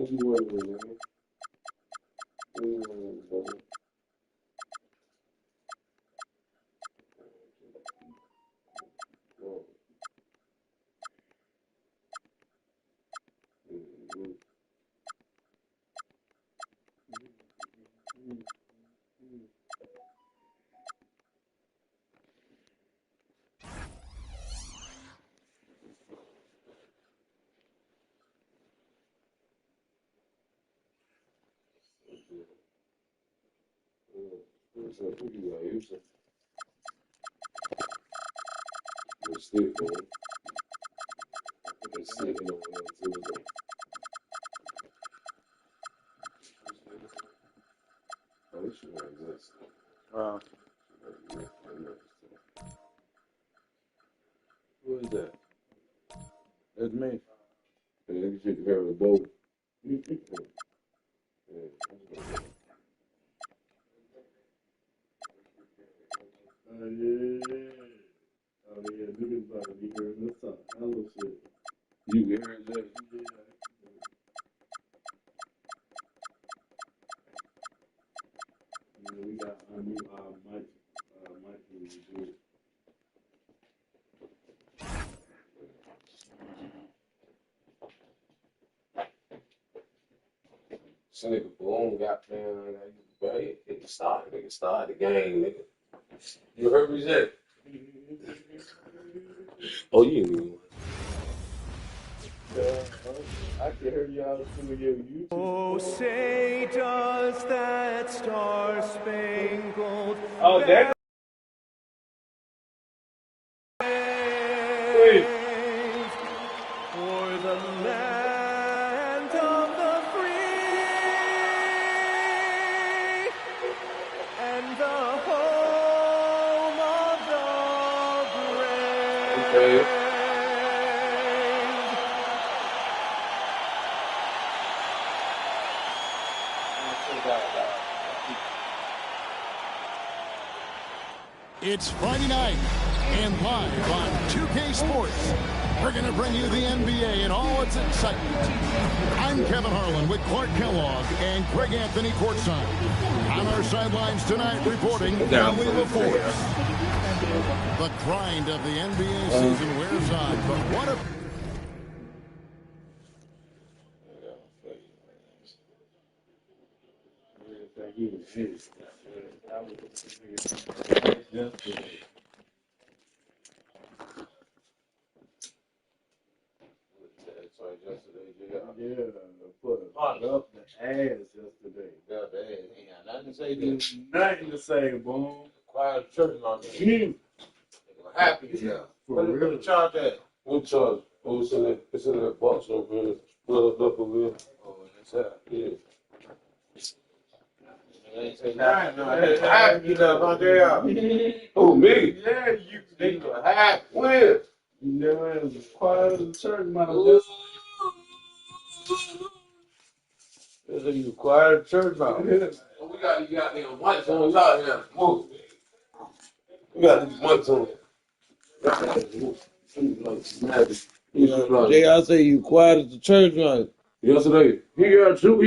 Who is that? That's me. You should hear the boat. Niggas about to be hearing this stuff. Hella shit. You hear it, Jay? Yeah, we got our new mic to do. This nigga boom got they can start the game, nigga. You heard me say? Oh, you knew. I can hear y'all through your YouTube. Oh, say does that star-spangled that. Wait. For the land of the free and the home of the brave. Okay. It's Friday night, and live on 2K Sports, we're going to bring you the NBA and all its excitement. I'm Kevin Harlan with Clark Kellogg and Craig Anthony courtside. On our sidelines tonight, reporting Ellie LaForce. The grind of the NBA season wears on, but what a... He was pissed. That was yesterday. Yeah, put up the ass yesterday. Got the ass. Ain't got nothing to say to Nothing to say, boom. Quiet church on there. Happy as hell. For real. What charge that? What charge? Oh, it's in that box over here. Plugged up over here. Oh, that's that. Yeah. Ain't say nothing. Happy enough, Andre. Oh, me? Yeah, you Nigga, half with. You never had as quiet as a church mouse. This is you quiet church mouse. We got these goddamn whites on out here. Move. We got these whites on. Jay, I say you quiet as the church mouse. Yesterday, he got two. I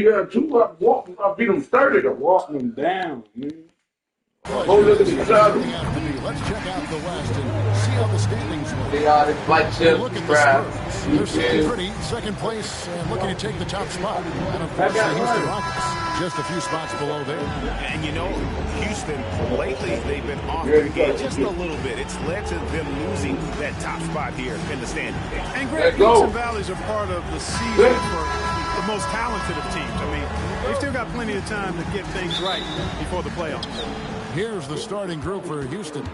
beat him 30 to walk. Walking them down, man. Oh, look at these shots. Let's check out the West and see how the standings look. They are the black chips, Look at the Spurs. They're sitting pretty, second place, and looking to take the top spot. And of course, the Houston Rockets, just a few spots below there. And you know, Houston, lately, they've been off their game just a little bit. It's led to them losing that top spot here in the standings. And great peaks and valleys are part of the season for the most talented of teams. I mean, they've still got plenty of time to get things right before the playoffs. Here's the starting group for Houston.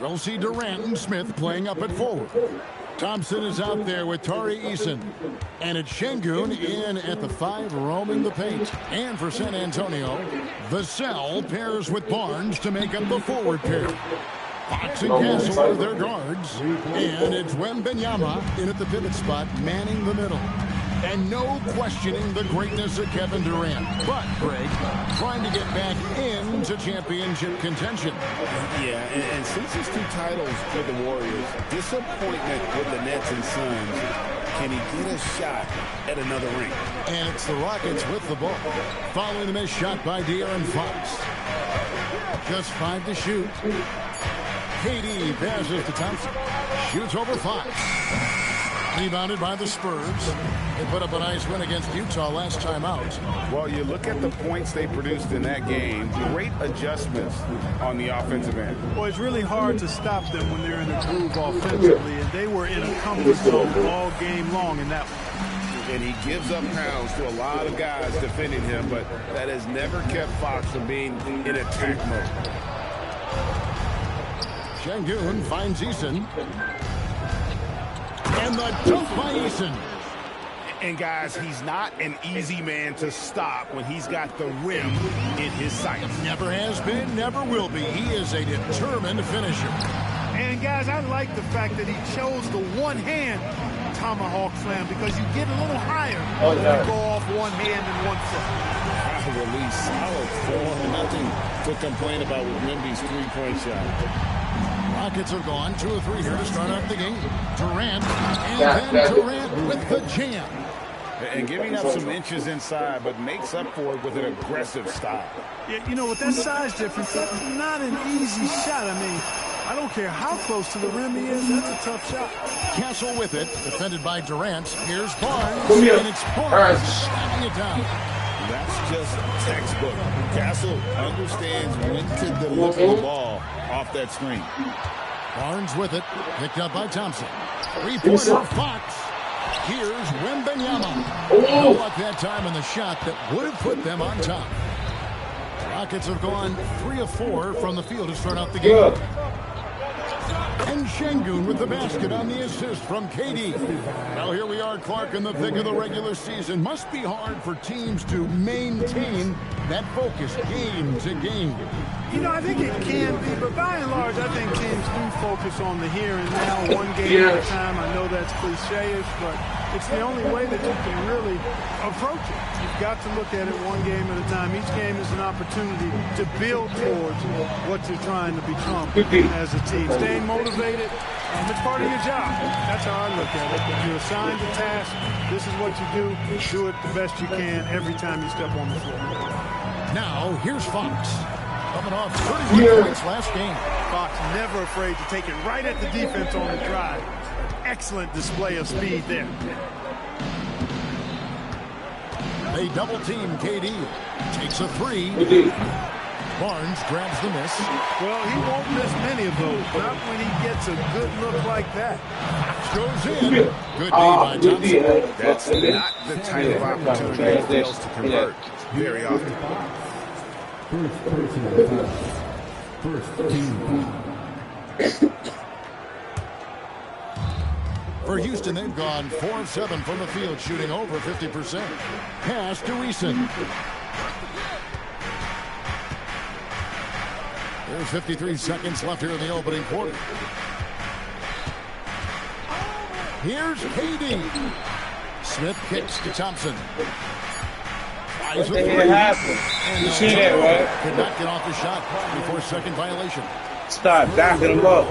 We'll see Durant and Smith playing up at forward. Thompson is out there with Tari Eason. And it's Şengün in at the 5, roaming the paint. And for San Antonio, Vassell pairs with Barnes to make up the forward pair. Fox and Castle are their guards. And it's Wembanyama in at the pivot spot, manning the middle. And no questioning the greatness of Kevin Durant. But, Greg, trying to get back into championship contention. Yeah, and since his 2 titles with the Warriors, disappointment with the Nets and Suns Can he get a shot at another ring? And it's the Rockets with the ball. Following the missed shot by De'Aaron Fox. Just 5 to shoot. KD passes to Thompson. Shoots over Fox. Rebounded by the Spurs. They put up a nice win against Utah last time out. Well, you look at the points they produced in that game. Great adjustments on the offensive end. Well, it's really hard to stop them when they're in a groove offensively, and they were in a comfort zone all game long in that one. And he gives up pounds to a lot of guys defending him, but that has never kept Fox from being in attack mode. Şengün finds Eason. And the dunk by Eason. And guys, he's not an easy man to stop when he's got the rim in his sights. Never has been, never will be. He is a determined finisher. And guys, I like the fact that he chose the one-hand tomahawk slam because you get a little higher when you go off one hand and one foot. Release, solid form, nothing to complain about with Wemby's three-point shot. Rockets have gone 2 of 3 here to start out the game. Durant, and then Durant with the jam. And giving up some inches inside, but makes up for it with an aggressive style. Yeah, you know, with that size difference, that's not an easy shot. I mean, I don't care how close to the rim he is, that's a tough shot. Castle with it, defended by Durant. Here's Barnes, and it's Barnes slamming it down. That's just textbook. Castle understands when to deliver the ball off that screen. Barnes with it, picked up by Thompson. 3-pointer, Fox. Here's Wembanyama. No luck that time in the shot that would have put them on top. Rockets have gone 3 of 4 from the field to start out the game. And Şengün with the basket on the assist from KD. Now here we are, Clark, in the thick of the regular season. Must be hard for teams to maintain that focus game to game. You know, I think it can be, but by and large, I think teams do focus on the here and now, one game at a time. I know that's cliche-ish, but it's the only way that you can really approach it. You've got to look at it one game at a time. Each game is an opportunity to build towards what you're trying to become as a team. Staying motivated, it's part of your job. That's how I look at it. You're assigned a task. This is what you do. Do it the best you can every time you step on the floor. Now, here's Fox. Coming off 31 points last game. Fox never afraid to take it right at the defense on the drive. Excellent display of speed there. They double team KD. Takes a 3. Barnes grabs the miss. Well, he won't miss many of those. Not when he gets a good look like that. Goes in. Good D by Thompson. That's not the type of opportunity he fails to convert very often. First team. For Houston, they've gone 4 of 7 from the field, shooting over 50%. Pass to Eason. There's 53 seconds left here in the opening quarter. Here's KD. Smith kicks to Thompson. What the hell happened? You see that, right? Could not get off the shot before second violation. Start backing him up.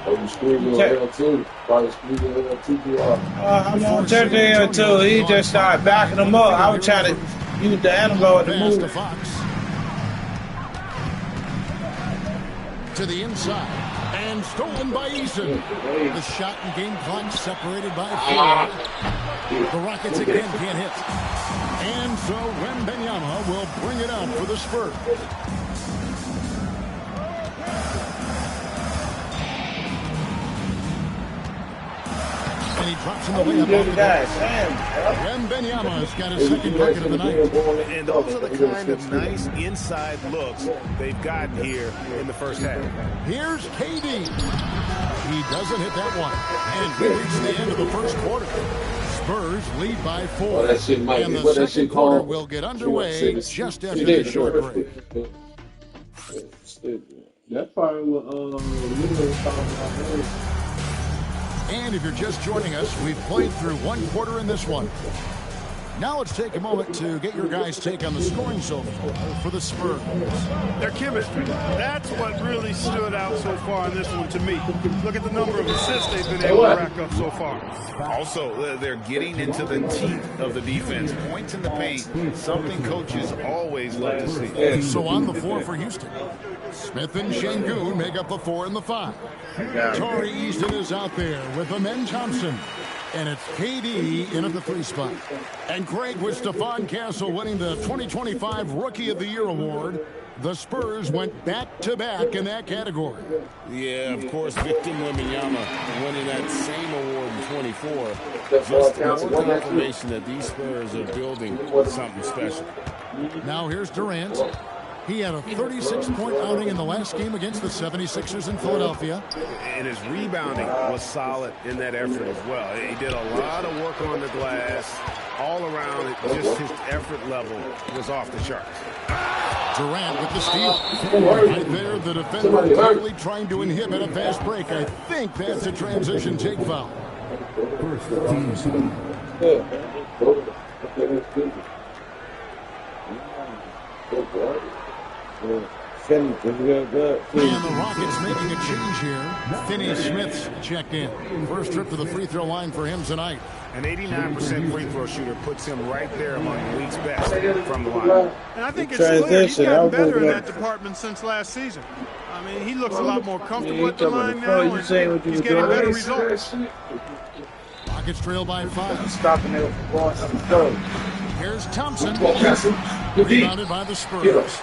I'm screaming on L2. Probably screaming on L2. I'm on check there too. He just started backing him up. I was trying to use the analog to move. To Fox. To the inside. And stolen by Eason. The shot and game clock separated by 4. The Rockets again can't hit. And so Wembanyama will bring it up for the Spurs. And he drops him away above the guys. Wembanyama's got his second bucket of the night. And those are the kind of nice inside looks they've gotten here in the first half. Here's KD. He doesn't hit that one. And we reach the end of the first quarter. Spurs lead by 4. And the second quarter will get underway just after this short break. That's probably what Lilo was talking about. And if you're just joining us, we've played through one quarter in this one. Now let's take a moment to get your guys' take on the scoring so far for the Spurs. Their chemistry. That's what really stood out so far in this one to me. Look at the number of assists they've been able to rack up so far. Also, they're getting into the teeth of the defense. Points in the paint, something coaches always love to see. So on the floor for Houston, Smith and Şengün make up the 4 and the 5. Tari Eason is out there with Amen Thompson. And it's KD in at the 3 spot. And Craig, with Stephon Castle winning the 2025 Rookie of the Year award, the Spurs went back-to-back in that category. Yeah, of course, Victor Wembanyama winning that same award in 24. Just more confirmation that these Spurs are building something special. Now here's Durant. He had a 36-point outing in the last game against the 76ers in Philadelphia. And his rebounding was solid in that effort as well. He did a lot of work on the glass. All around, just his effort level was off the charts. Durant with the steal. Right there, the defender clearly trying to inhibit a fast break. I think that's a transition take foul. First team. And the Rockets making a change here. Finney Smith's checked in. First trip to the free throw line for him tonight. An 89% free throw shooter puts him right there among the league's best from the line. And I think it's clear he's gotten better in that department since last season. I mean, he looks a lot more comfortable at the line now, and he's getting better results. Rockets trail by 5. Stopping it from Here's Thompson. Rebounded by the Spurs.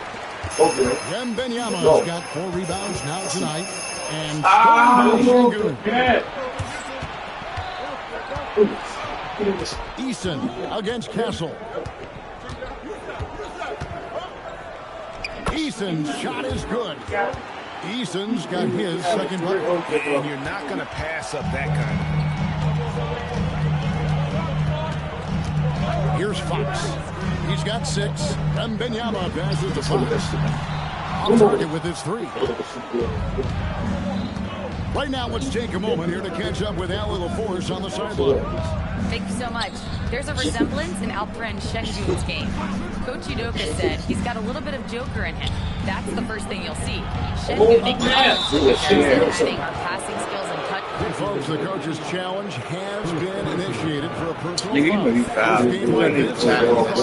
Wembanyama's got 4 rebounds now tonight. And stolen by Şengün. Eason against Castle. Eason's shot is good. Eason's got his second bucket. And you're not going to pass up that kind. Here's Fox. He's got 6. Wembanyama passes to Fox. On target with his 3. Right now, let's take a moment here to catch up with Allie LaForce on the sidelines. Thank you so much. There's a resemblance in Alperen Şengün's game. Coach Udoka said he's got a little bit of Joker in him. That's the first thing you'll see. Şengün acknowledged adding our passing skills and touch. Hey folks, the coach's challenge has been initiated for a personal foul. A game like this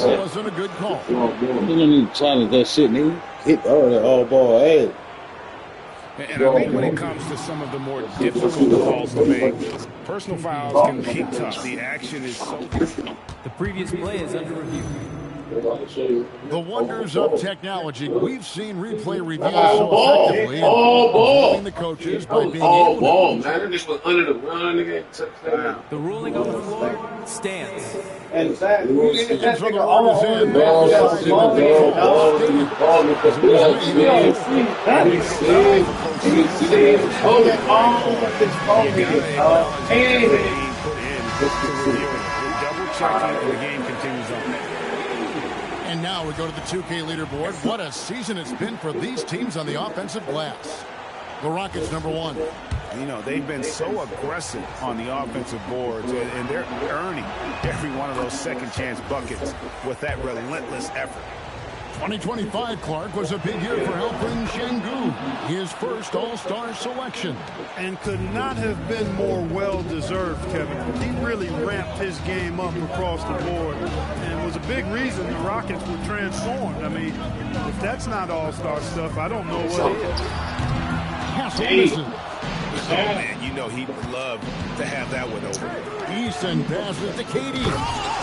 wasn't a good call. You don't need to challenge that shit, nigga. Hit all ball ass. And I think when it comes to some of the more difficult calls to make, personal fouls can be tough. The action is so different. The previous play is under review. The wonders of technology. We've seen replay reviews so effectively involving the coaches by being able to... This was under the run, nigga. The ruling on the floor stands. And that, So the word is in. The game continues on. And now we go to the 2K leaderboard. What a season it's been for these teams on the offensive glass. The Rockets number 1. You know, they've been so aggressive on the offensive boards, and they're earning every one of those second chance buckets with that relentless effort. 2025, Clark, was a big year for Alperen Şengün, his first All-Star selection. And could not have been more well-deserved, Kevin. He really ramped his game up across the board and was a big reason the Rockets were transformed. I mean, if that's not All-Star stuff, I don't know what is. Castle misses. Oh, man, you know he'd love to have that one over. Eason passes to KD,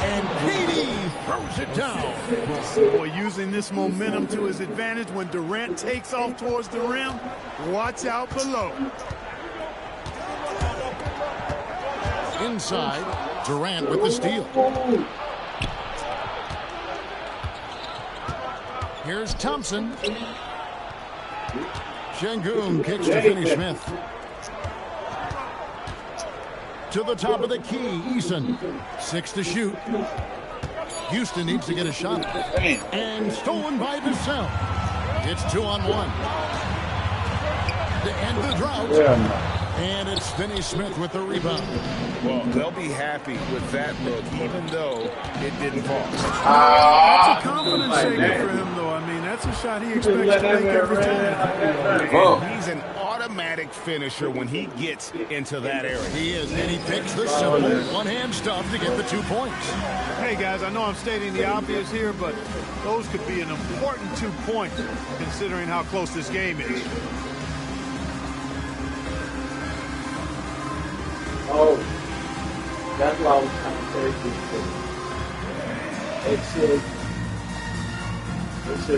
and KD throws it down. Boy, using this momentum to his advantage when Durant takes off towards the rim, watch out below. Inside, Durant with the steal. Here's Thompson. Şengün kicks to Finney Smith. To the top of the key, Eason. 6 to shoot. Houston needs to get a shot. And stolen by Vassell. It's 2-on-1. To end the drought. And it's Finney Smith with the rebound. Well, they'll be happy with that look, even though it didn't fall. That's a confidence shaker for him, though. I mean, that's a shot he expects to make every time. And he's an automatic finisher when he gets into that area. He is, and he picks the simple one-hand stuff to get the 2 points. Hey, guys, I know I'm stating the obvious here, but those could be an important 2 points considering how close this game is. Oh, that's what I was trying to say. It should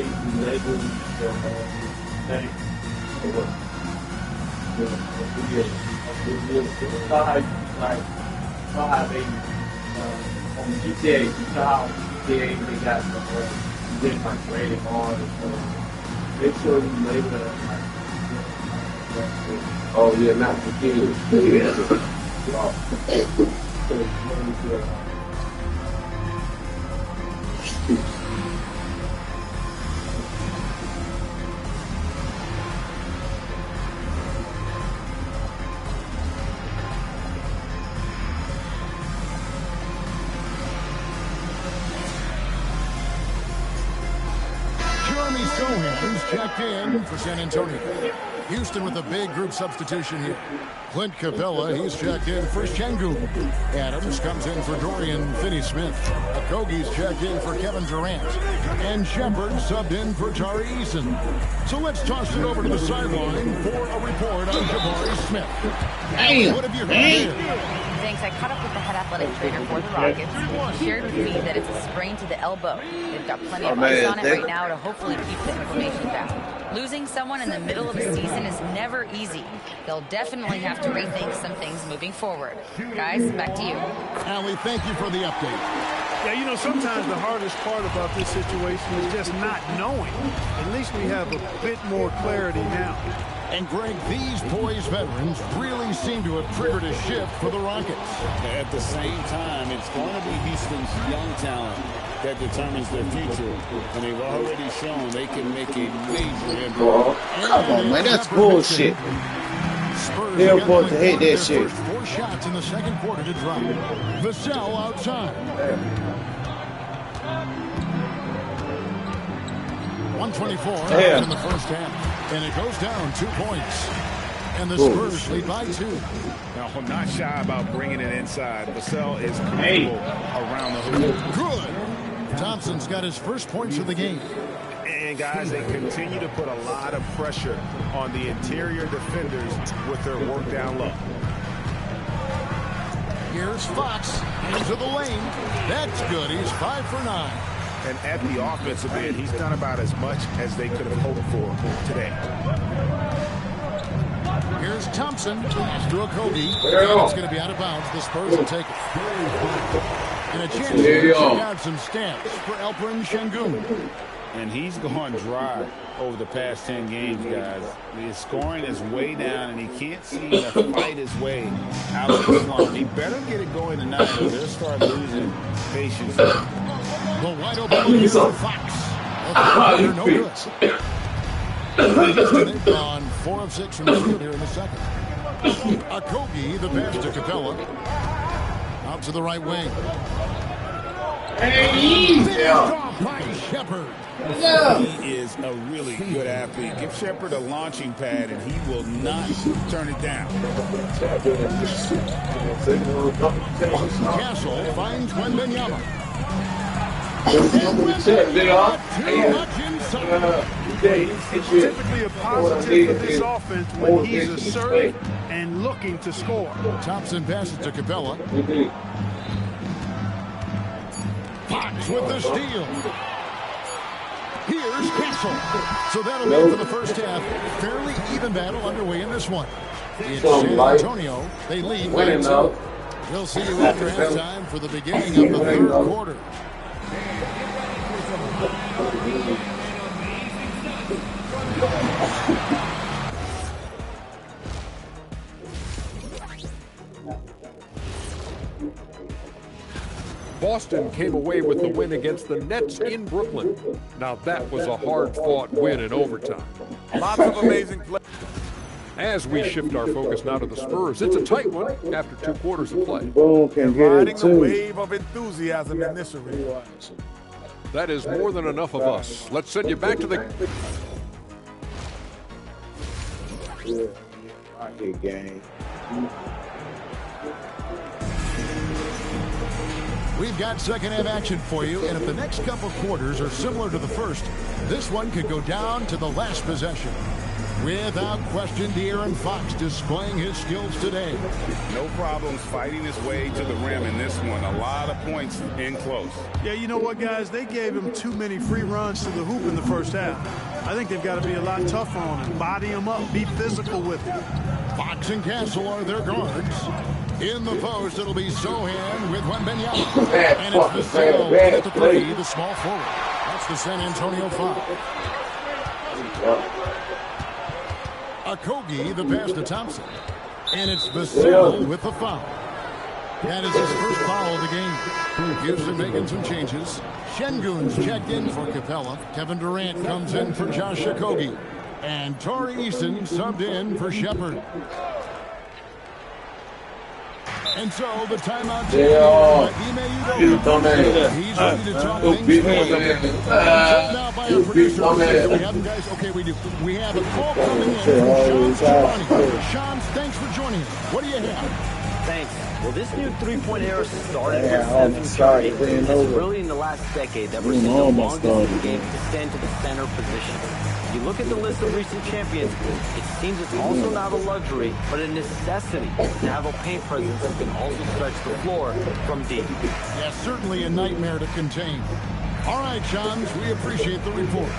be labeled the name or what? How they on GTA, you know how GTA they got the different rating on and stuff. Make sure you label it like. Oh yeah, not for kids. Jeremy Sohan's checked in for San Antonio. Houston with a big group substitution here. Clint Capella, he's checked in for Şengün. Adams comes in for Dorian Finney-Smith. Okogie's checked in for Kevin Durant. And Shepard subbed in for Tari Eason. So let's toss it over to the sideline for a report on Jabari Smith. Damn. What have you heard here? Thanks. I caught up with the head athletic trainer for the Rockets. He shared with me that it's a sprain to the elbow. They've got plenty of ice on it right now to hopefully keep the inflammation down. Losing someone in the middle of a season is never easy. They'll definitely have to rethink some things moving forward. Guys, back to you. Allie, thank you for the update. Yeah, you know, sometimes the hardest part about this situation is just not knowing. At least we have a bit more clarity now. And Greg, these boys veterans really seem to have triggered a shift for the Rockets. At the same time, it's going to be Houston's young talent that determines their future. And they've already shown they can make a major impact. Come on, man, that's bullshit. They're supposed to hate that shit. First 4 shots in the second quarter to drop. Vassell outside. 124 in the first half. And it goes down 2 points. And the Spurs lead by 2. Now, I'm not shy about bringing it inside. Vassell is comfortable around the hoop. Good. Thompson's got his first points of the game. And, guys, they continue to put a lot of pressure on the interior defenders with their work down low. Here's Fox into the lane. That's good. He's 5 for 9. And at the offensive end, he's done about as much as they could have hoped for today. Here's Thompson. Pass to Okogie. And it's going to be out of bounds. The Spurs will take it. And a chance to check out some stats for Alperen Şengün. And he's gone dry over the past 10 games, guys. His scoring is way down, and he can't seem to fight his way out of the slump. He better get it going tonight, or they'll start losing patience. The wide open look for Fox. Okay, no good. They've gone 4 of 6 from the field here in the second. Okogie, the pass to Capella. Out to the right wing. By Shepard. He is a really good athlete. Give Shepard a launching pad, and he will not turn it down. Castle finds Wembanyama. Typically a positive for this offense when he's assertive and looking to score. Thompson passes to Capella. Fox with the steal. Here's Castle. So that'll be it for the first half. Fairly even battle underway in this one. It's San Antonio. They lead by 2. We'll see you after halftime for the beginning of the third quarter. Boston came away with the win against the Nets in Brooklyn. Now that was a hard-fought win in overtime. Lots of amazing play. As we shift our focus now to the Spurs, it's a tight one after 2 quarters of play. Boom can get it Riding the too. wave of enthusiasm in this arena. That is more than enough of us. Let's send you back to the... Rocket game. We've got second half action for you, and if the next couple quarters are similar to the first, this one could go down to the last possession. Without question, De'Aaron Fox displaying his skills today. No problems fighting his way to the rim in this one. A lot of points in close. Yeah, you know what, guys? They gave him too many free runs to the hoop in the first half. I think they've got to be a lot tougher on him. Body him up. Be physical with him. Fox and Castle are their guards. In the post, it'll be Sohan with Wembanyama. And it's Vassell at the 3, the small forward. That's the San Antonio Fox. Okogie, the pass to Thompson. And it's Vassell with the foul. That is his first foul of the game. Houston making some changes. Şengün's checked in for Capella. Kevin Durant comes in for Josh Okogie. And Tari Eason subbed in for Shepherd. And so the timeout. He's ready to talk things now by our producer. Do we have them, guys? Okay, we do. We have a call coming in from Sean Giovanni. Sean, thanks for joining us. What do you have? Thanks. Well, this new three-point era started with Stephen Curry. It's really in the last decade that we're seeing the longest in the game to stand to the center position. If you look at the list of recent champions, it seems it's also not a luxury, but a necessity to have a paint presence that can also stretch the floor from deep. Yeah, certainly a nightmare to contain. All right, Johns, we appreciate the report.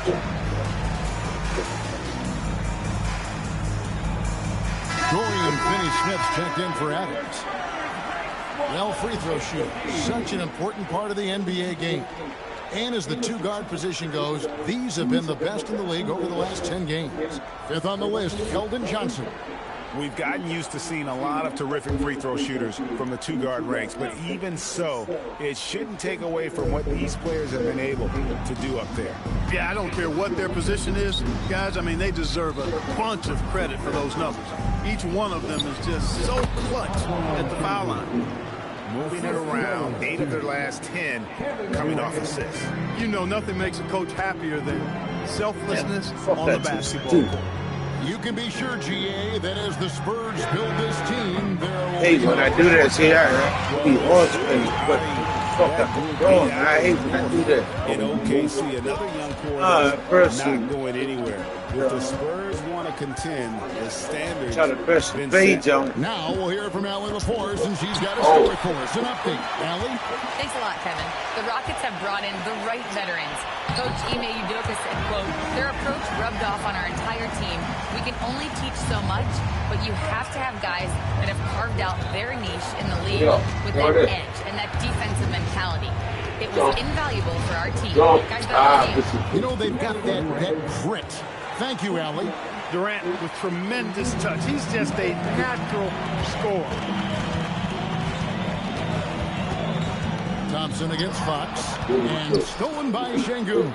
Dorian Finney-Smith checked in for Adams. Well, free throw shooting, such an important part of the NBA game. And as the two-guard position goes, these have been the best in the league over the last 10 games. Fifth on the list, Keldon Johnson. We've gotten used to seeing a lot of terrific free throw shooters from the two-guard ranks, but even so, it shouldn't take away from what these players have been able to do up there. Yeah, I don't care what their position is, guys. I mean, they deserve a bunch of credit for those numbers. Each one of them is just so clutch at the foul line. Moving it around, 8 of their last 10 coming off assists. You know, nothing makes a coach happier than selflessness on the basketball court. You can be sure, GA, that as the Spurs build this team, there will Hey, when I do that, see, I be horseplay, but fuck, I hate when I do that. In OKC, another young core not going anywhere. If the Spurs want to contend, the standards try to press the fade zone. Now we'll hear from Allie LaForce, and she's got a story for us. An update. Allie? Thanks a lot, Kevin. The Rockets have brought in the right veterans. Coach Ime Udoka said, quote, their approach rubbed off on our entire team. We can only teach so much, but you have to have guys that have carved out their niche in the league with that edge and that defensive mentality. It was invaluable for our team. Guys, you know, they've got that grit. Thank you, Allie. Durant with tremendous touch. He's just a natural scorer. Thompson against Fox. And stolen by Şengün.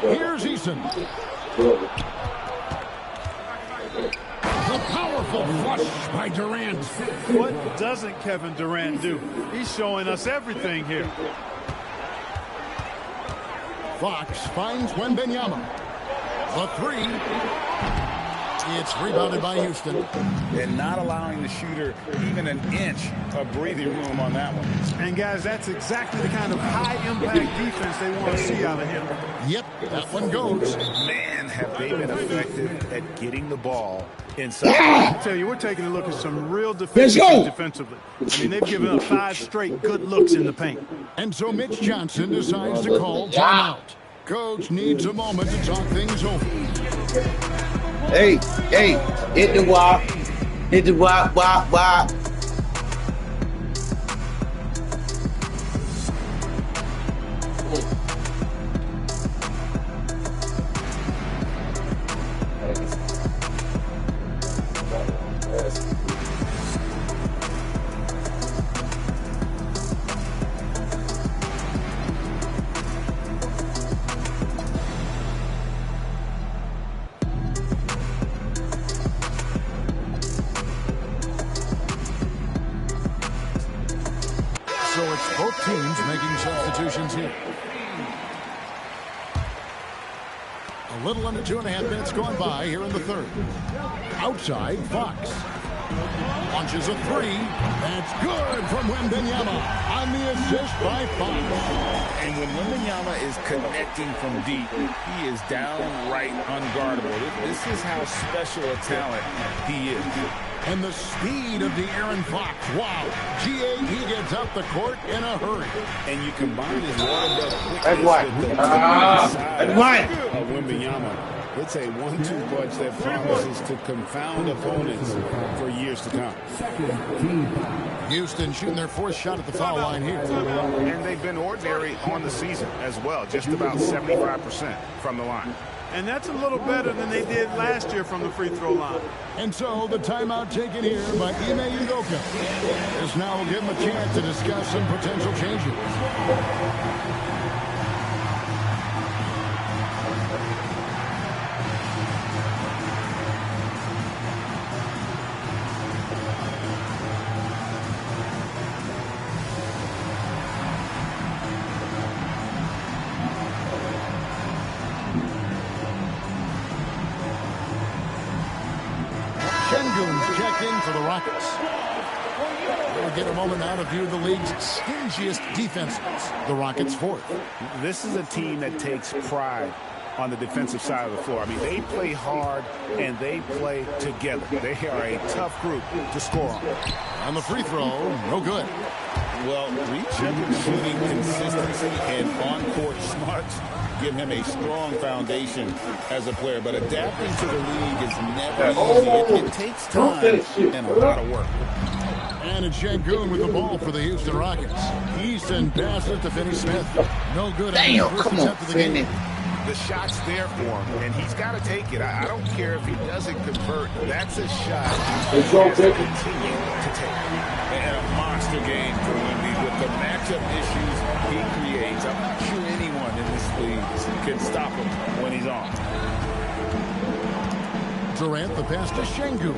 Here's Eason. The powerful flush by Durant. What doesn't Kevin Durant do? He's showing us everything here. Fox finds Wembanyama. The 3. It's rebounded by Houston. And not allowing the shooter even an inch of breathing room on that one. And, guys, that's exactly the kind of high-impact defense they want to see out of him. Yep, that one goes. Man, have they been effective at getting the ball inside. I tell you, we're taking a look at some real defensively. I mean, they've given up 5 straight good looks in the paint. And so Mitch Johnson decides to call timeout. Coach needs a moment to talk things over. Hey, hit the wop. Hit the wop. Both teams making substitutions here. A little under 2.5 minutes gone by here in the third. Outside, Fox. Launches a three. That's good from Wembanyama on the assist by Fox. And when Wembanyama is connecting from deep, he is downright unguardable. This is how special a talent he is. And the speed of the Aaron Fox. Wow. He gets up the court in a hurry. And you combine his water quickness with the side of Wembanyama. It's a 1-2 punch that promises to confound opponents for years to come. Houston shooting their fourth shot at the foul line here. And they've been ordinary on the season as well, just about 75% from the line. And that's a little better than they did last year from the free throw line. And so the timeout taken here by Ime Udoka. This now will give him a chance to discuss some potential changes. For the Rockets. We'll get a moment now to view the league's stingiest defenses. The Rockets fourth. This is a team that takes pride on the defensive side of the floor. I mean, they play hard and they play together. They are a tough group to score on. On the free throw, no good. Well, reach-up shooting consistency and on-court smarts give him a strong foundation as a player, but adapting to the league is never easy. It takes time and a lot of work. And it's Şengün with the ball for the Houston Rockets. Easton passes to Finney Smith. No good. Damn, come on, Finney. The shot's there for him, and he's got to take it. I don't care if he doesn't convert. That's a shot he has to continue to take. And a monster game for Wemby with the matchup issues he creates. I'm not sure anyone in this league can stop him when he's on. Durant the pass to Şengün.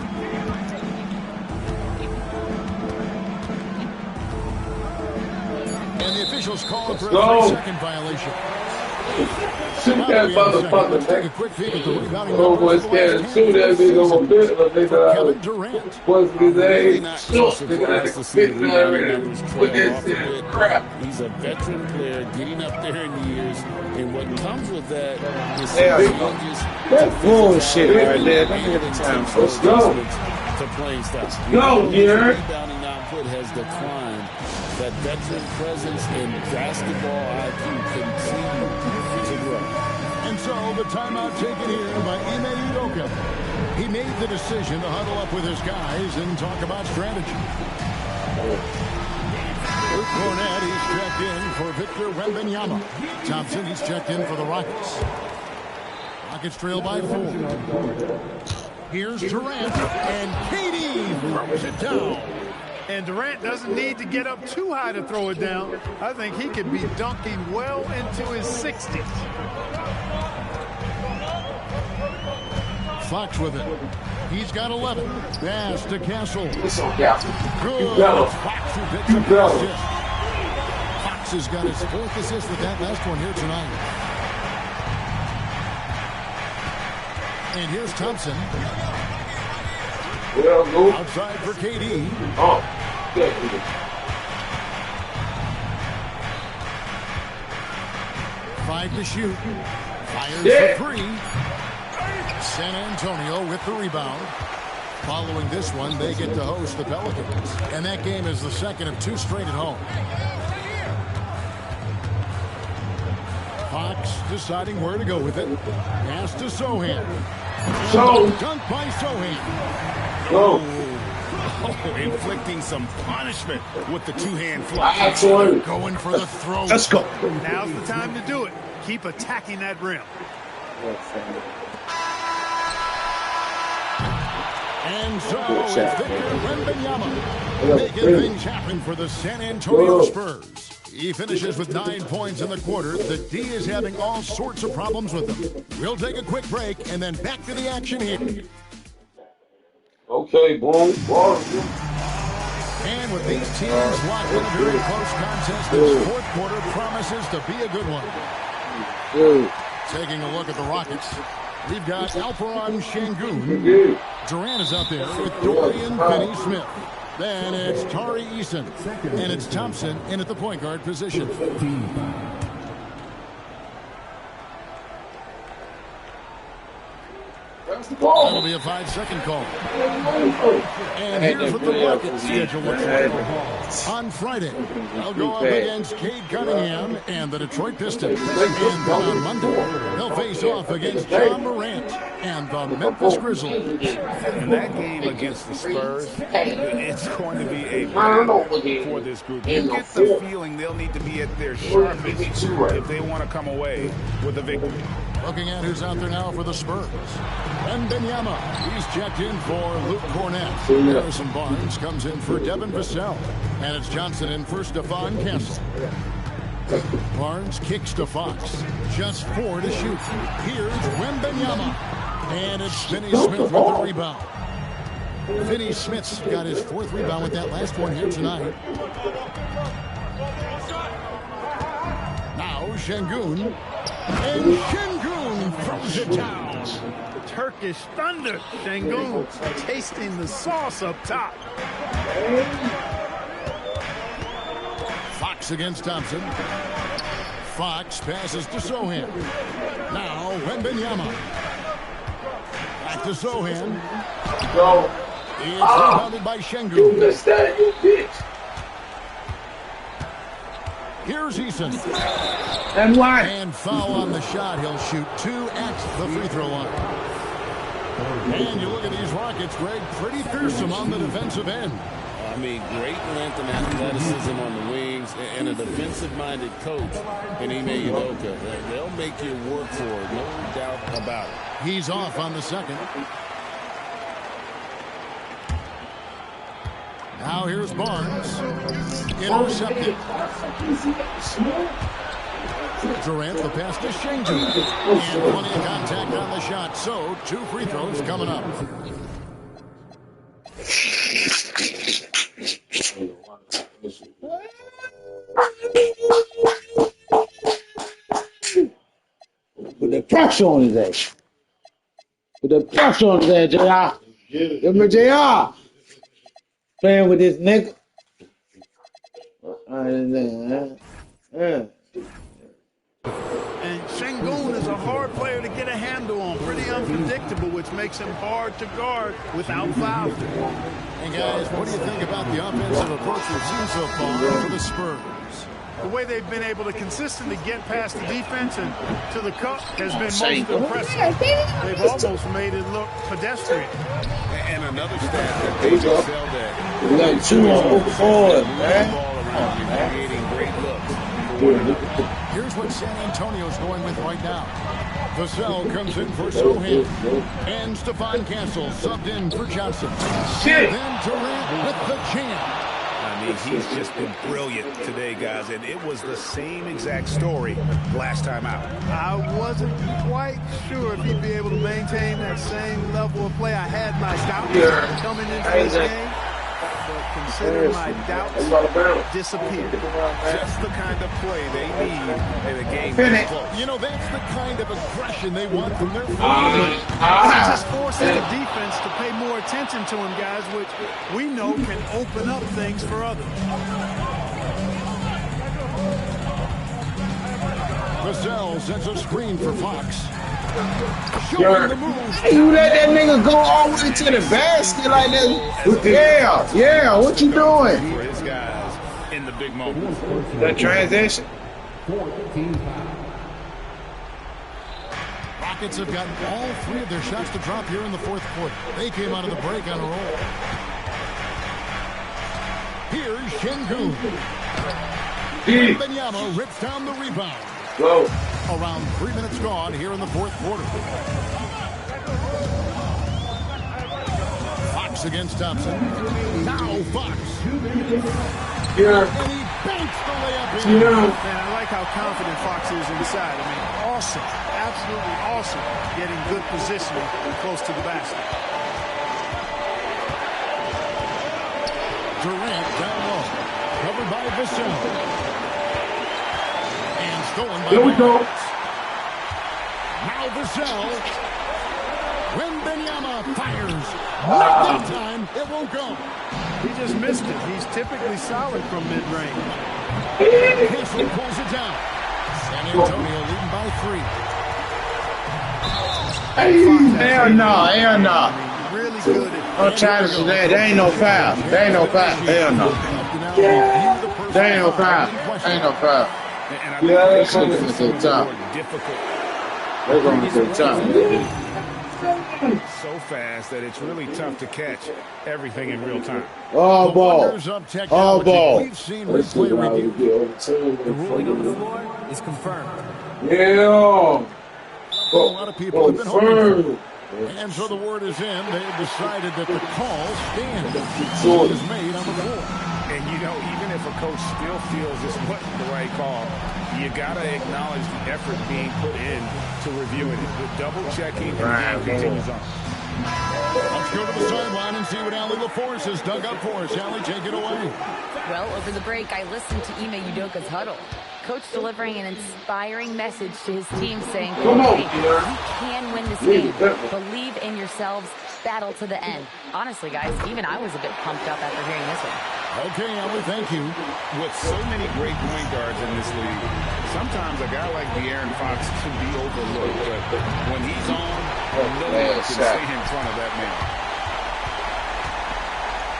And the officials call for a 3-second violation. Shoot that motherfucker, take a quick peek at the rebounding numbers. Shoot that nigga on bit, Kevin Durant. What's his name? So surprised to see the rebounding numbers trail off a bit. He's a veteran player getting up there in years, and what comes with that is some changes. That's bullshit right there. Let me get the time. Let's go. To playing style. Go, Garrett. Rebounding output has declined. That veteran presence in basketball IQ continue to grow. And so the timeout taken here by Ime Udoka. He made the decision to huddle up with his guys and talk about strategy. Luke Cornett, he's checked in for Victor Wembanyama. Thompson, he's checked in for the Rockets. Rockets trail by 4. Here's Durant, and KD throws it down. And Durant doesn't need to get up too high to throw it down. I think he could be dunking well into his 60s. Fox with it. He's got 11. Pass to Castle. It's on Castle. Good. Fox who picks up the assist. Fox has got his 4th assist with that last one here tonight. And here's Thompson. Outside for KD. Oh. 5 to shoot. Fires for 3. San Antonio with the rebound. Following this one, they get to host the Pelicans. And that game is the second of 2 straight at home. Fox deciding where to go with it. Pass to Sohan. Dunk by Sohan. Oh, inflicting some punishment with the 2-hand flush. Going for the throw. Let's go. Now's the time to do it. Keep attacking that rim. And so it's Victor Wembanyama making things happen for the San Antonio Spurs. He finishes with 9 points in the quarter. The D is having all sorts of problems with him. We'll take a quick break and then back to the action here. Okay, boom. And with these teams locked in a very close contest, this fourth quarter promises to be a good one. Taking a look at the Rockets, we've got Alperen Şengün. Durant is out there with Dorian Finney-Smith. Then it's Tari Eason. And it's Thompson in at the point guard position. That'll be a 5-second call. And here's what the Rockets schedule looks like. On Friday, they'll go up against Cade Cunningham and the Detroit Pistons. And then on Monday, they'll face off against John Morant and the Memphis Grizzlies. In that game against the Spurs, it's going to be a battle for this group. You get the feeling they'll need to be at their sharpest if they want to come away with a victory. Looking at who's out there now for the Spurs. And Benyama, he's checked in for Luke Cornett. Harrison Barnes comes in for Devin Vassell. And it's Johnson in for Stephon Castle. Barnes kicks to Fox. Just 4 to shoot. Here's Wembanyama. And it's Finney-Smith with the rebound. Finney-Smith's got his 4th rebound with that last one here tonight. Now Şengün. And Şengün throws it down. Turkish thunder. Şengün tasting the sauce up top. Fox against Thompson. Fox passes to Sohan. Now Wembanyama. Back to Sohan. It's rebounded by Şengün. Here's Eason. And foul on the shot. He'll shoot 2 at the free throw line. And you look at these Rockets, Greg, pretty fearsome on the defensive end. I mean, great length and athleticism on the wings, and a defensive-minded coach in Ime Udoka. They'll make you work for it, no doubt about it. He's off on the second. Now here's Barnes. Intercepted. Durant, the pass to Şengün. And plenty of contact on the shot. So, 2 free throws coming up. Put the pressure on his ass. Put the pressure on his ass, JR. Give me JR. Playing with this nigga. And Şengün is a hard player to get a handle on. Pretty unpredictable, which makes him hard to guard without fouling. And guys, what do you think about the offensive approach we've seen so far for the Spurs? The way they've been able to consistently get past the defense and to the cup has been most impressive. They've almost made it look pedestrian. And another stat that they just sell that. We got 2 on forward, man. Creating great looks. Here's what San Antonio's going with right now. Vassell comes in for Sohan. And Stephon Castle subbed in for Johnson. And then Durant with the jam. I mean, he's just been brilliant today, guys, and it was the same exact story last time out. I wasn't quite sure if he'd be able to maintain that same level of play. I had my doubts coming into this game, but consider my doubts disappeared. Just the kind of play they need in a game that's close. You know, that's the kind of aggression they want from their players. It just forces the defense to pay more attention to him, guys, which we know can open up things for others. Vassell sends a screen for Fox. Showing the move. Hey, you let that nigga go all the way to the basket like that? Yeah, what you doing? For his guys in the big moments. The transition. Rockets have gotten all 3 of their shots to drop here in the 4th quarter. They came out of the break on a roll. Here's Şengün. Wembanyama rips down the rebound. Around 3 minutes gone here in the 4th quarter. Fox against Thompson. Now Fox. And he banks the layup in. Man, I like how confident Fox is inside. I mean, awesome. Absolutely awesome. Getting good positioning close to the basket. Durant down low. Covered by Vassell. And stolen by Here we go. Now Vassell. Wembanyama fires. Not that time. It won't go. He just missed it. He's typically solid from mid-range. Paisley pulls it down. San Antonio leading by 3. Hey, hell no, hell no. Really good at No challenge to that. There ain't no foul. There ain't no foul. Hell no. There ain't no foul. There ain't no foul. Yeah, They're going to the top. They're going to the top. So fast that it's really tough to catch everything in real time. All ball. All ball. We've seen replay review. The ruling on the floor is confirmed. Yeah. A lot of people have been hoping for it. And so the word is in. They have decided that the call stands. It is made on the floor. And, you know, even if a coach still feels this wasn't the right call, you got to acknowledge the effort being put in to reviewing it. The double-checking and the game continues on. Let's go to the sideline and see what Allie LaForce has dug up for us. Allie, take it away. Well, over the break, I listened to Ime Udoka's huddle. Coach delivering an inspiring message to his team saying, hey, you can win this game. Believe in yourselves. Battle to the end. Honestly, guys, even I was a bit pumped up after hearing this one. Okay, Allie, thank you. With so many great point guards in this league, sometimes a guy like De'Aaron Fox can be overlooked. But when he's on, no one can stay in front of that man.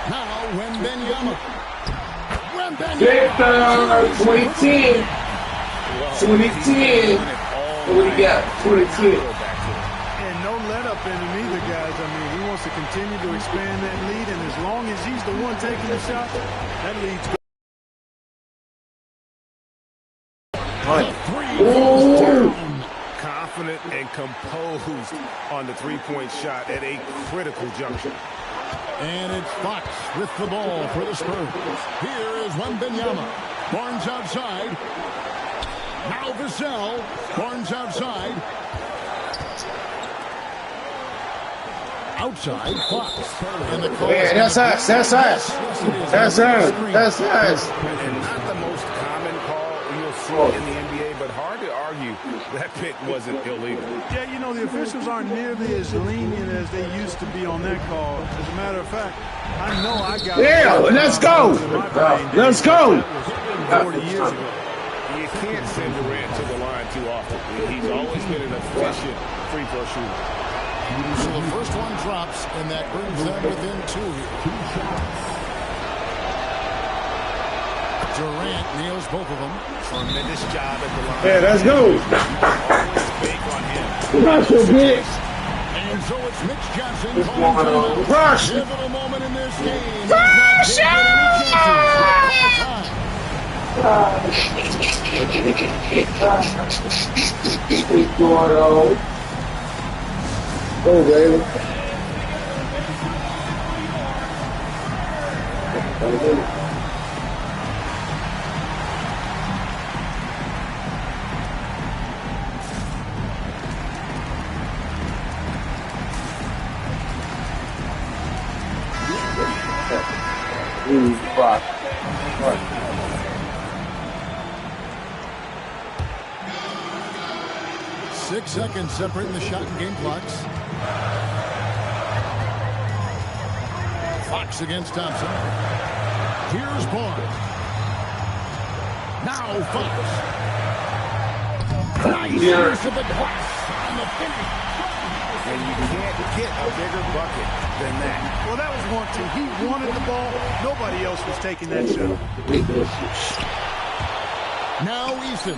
Now, Wembanyama. Victor, 2010. 2010. What do you got? 2010. And no let up in him either, guys. I mean, he wants to continue to expand that lead, and as long as he's the one taking the shot, that lead's good. Confident and composed on the three-point shot at a critical juncture. And it's Fox with the ball for the Spurs. Here is Wembanyama. Barnes outside. Now Vassell. Barnes outside. Outside, Fox. And the call Yeah, that's us. That's us. That's us. That's us. And not the most common call you'll see in the NBA, but hard to argue that pick wasn't illegal. Yeah, you know, the officials aren't nearly as lenient as they used to be on that call. As a matter of fact, I know I got... Yeah, let's go. Let's go. 40 years ago. You can't send Durant to the line too often. He's always been an efficient free throw shooter. So the first one drops, and that brings them within 2 shots. Durant nails both of them. Tremendous job at the line. Yeah, let's go. Big on him. Rush your bitch. And so it's Mitch Johnson calling timeout. Rush. Pivotal moment in this game. Rush. Go, baby. Fuck. 6 seconds separating the shot and game clocks. Fox against Thompson. Here's Barnes. Now Fox. Nice use of the glass on the finish. And you can't get a bigger bucket than that. Well, that was 1-2. He wanted the ball. Nobody else was taking that shot. Now Eason.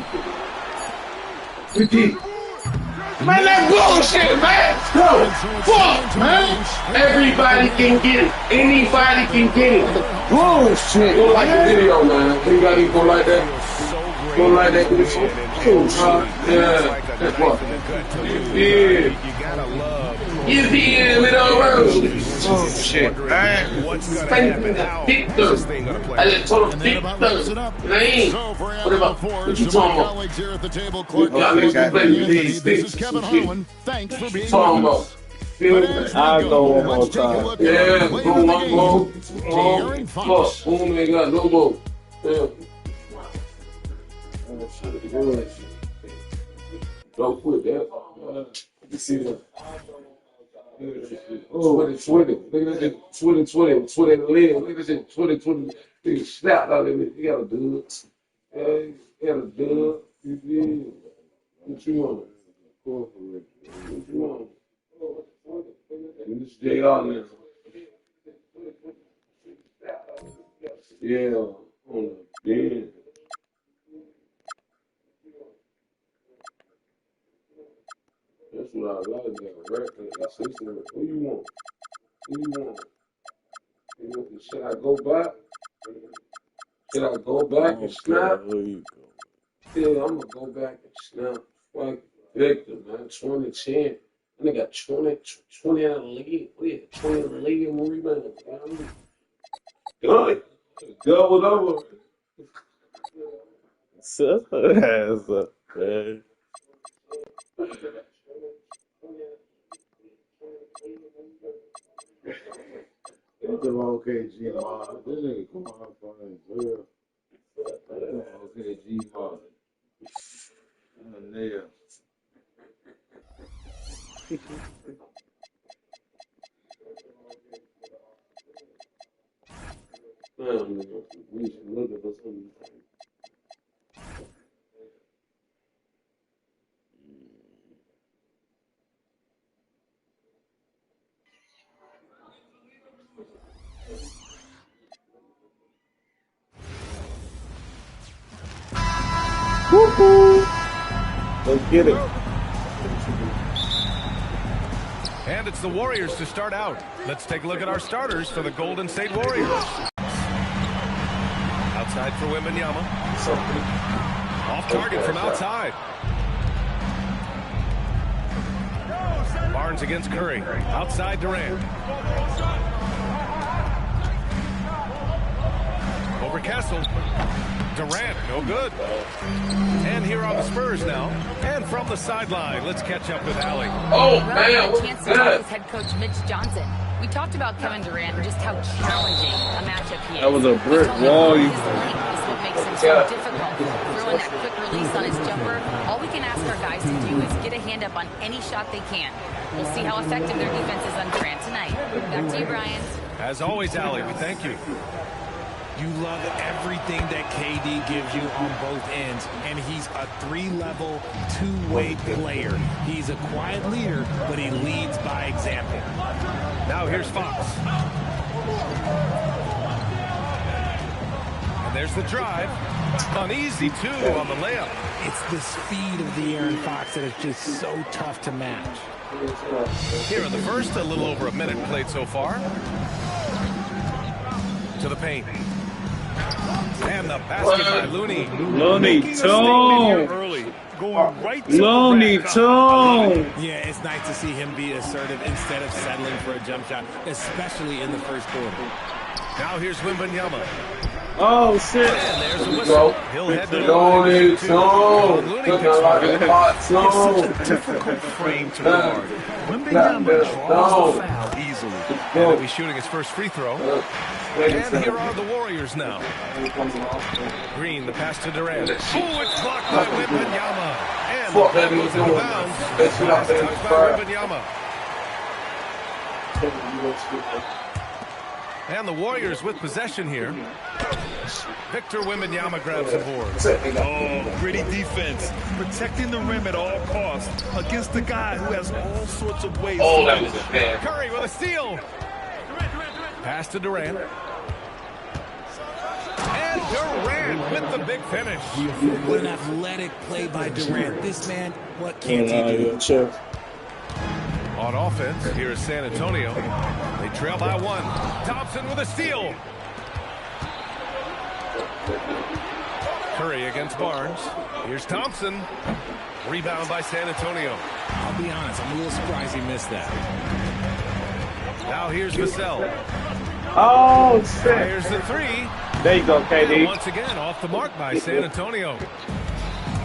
Man, that bullshit, man. No, fuck, man. Everybody can get it. Anybody can get it. Bullshit. Go like the video, man. Anybody go like that? Go like that. Yeah. That's what. Yeah. You gotta love. You see with all road. Bullshit, man. What's gonna happen? How is this thing gonna play? I just told him Victor. What you talking about? Colleagues here at the table, Clark. Y'all niggas play with these This is sticks. Kevin Harlan. Thanks for being Talking with about. us. feel But me? as we I'll go one more let's take a time. look at Yeah, our go player of the one game, more. De'Aaron Fuck, Fox. boom, ain't got no more. Yeah. Don't quit that. You see that? Oh, 20. Look at that. 20 the leg. Look at that. 20. He snapped out of it. He got a dub. Yeah, he got a dub. You did. What you want? What you want? This JR now. Yeah, on the bed. That's what I like about rap. What you want? What you want? Should I go back? Should I go back and snap? Yeah, I'm gonna go back and snap. Like Victor, man, 2010. And they got 20 in the league. Yeah, 20 in the league and rebound. Done. Doubled over. Shut her ass up, man. Look at OKG, man. This nigga come out for his OKG, man. Nail. We should look at this one. Woo-hoo. Let's get it. And it's the Warriors to start out. Let's take a look at our starters for the Golden State Warriors. Outside for Wembanyama. Off target from outside. Barnes against Curry. Outside Durant. Over Kessel. Durant, no good. And here on the Spurs now. And from the sideline, let's catch up with Allie. Oh, man. A chance to talk with head coach Mitch Johnson. We talked about Kevin Durant and just how challenging a matchup he is. That was a brick wall. His length is what makes him so difficult. Throwing that quick release on his jumper, all we can ask our guys to do is get a hand up on any shot they can. We'll see how effective their defense is on Durant tonight. Back to you, Brian. As always, Allie, we thank you. You love everything that KD gives you on both ends, and he's a three-level, two-way player. He's a quiet leader, but he leads by example. Now here's Fox. And there's the drive. Uneasy, too, on the layup. It's the speed of the Aaron Fox that is just so tough to match. Here in the first, a little over a minute played so far. To the paint. And the basket by Looney. Looney Tune. Going right to Looney Tune. Yeah, it's nice to see him be assertive instead of settling for a jump shot, especially in the first quarter. Now here's Wembanyama. Oh, shit. And there's a whistle. He'll head to the Looney line. Looney picks one. It's such a difficult frame to guard. Wembanyama draws the foul easily. And he'll be shooting his first free throw. And here are the Warriors now. Green, the pass to Durant. Oh, it's blocked by Wembanyama. And the ball goes out of bounds. Last touch by Wembanyama. And the Warriors with possession here. Victor Wembanyama grabs the board. Oh, gritty defense. Protecting the rim at all costs against the guy who has all sorts of ways. Oh, that was a bad. Curry with a steal. Pass to Durant. And Durant with the big finish. What an athletic play by Durant. This man, what can't he do? On offense, here is San Antonio. They trail by one. Thompson with a steal. Curry against Barnes. Here's Thompson. Rebound by San Antonio. I'll be honest, I'm a little surprised he missed that. Now here's Vassell. Oh, shit. Fires the three. There you go, KD. And once again, off the mark by San Antonio.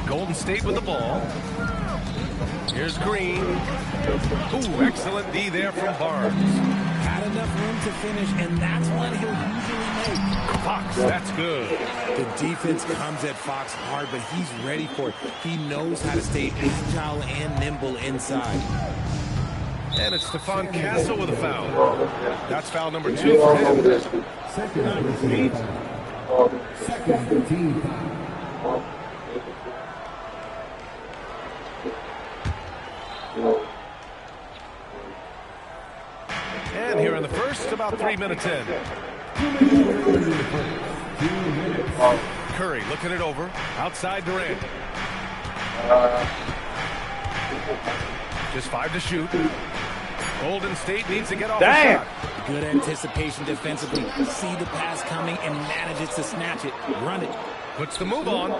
Golden State with the ball. Here's Green. Ooh, excellent D there from Barnes. Had enough room to finish, and that's one he'll usually make. Fox, that's good. The defense comes at Fox hard, but he's ready for it. He knows how to stay agile and nimble inside. And it's Stephon Castle with a foul. That's foul number 2 for him. Second team. And here in the first, about 3 minutes in. Curry looking it over. Outside Durant. Just 5 to shoot. Golden State needs to get off the shot. Good anticipation defensively. See the pass coming and manages to snatch it. Run it. Puts the move on.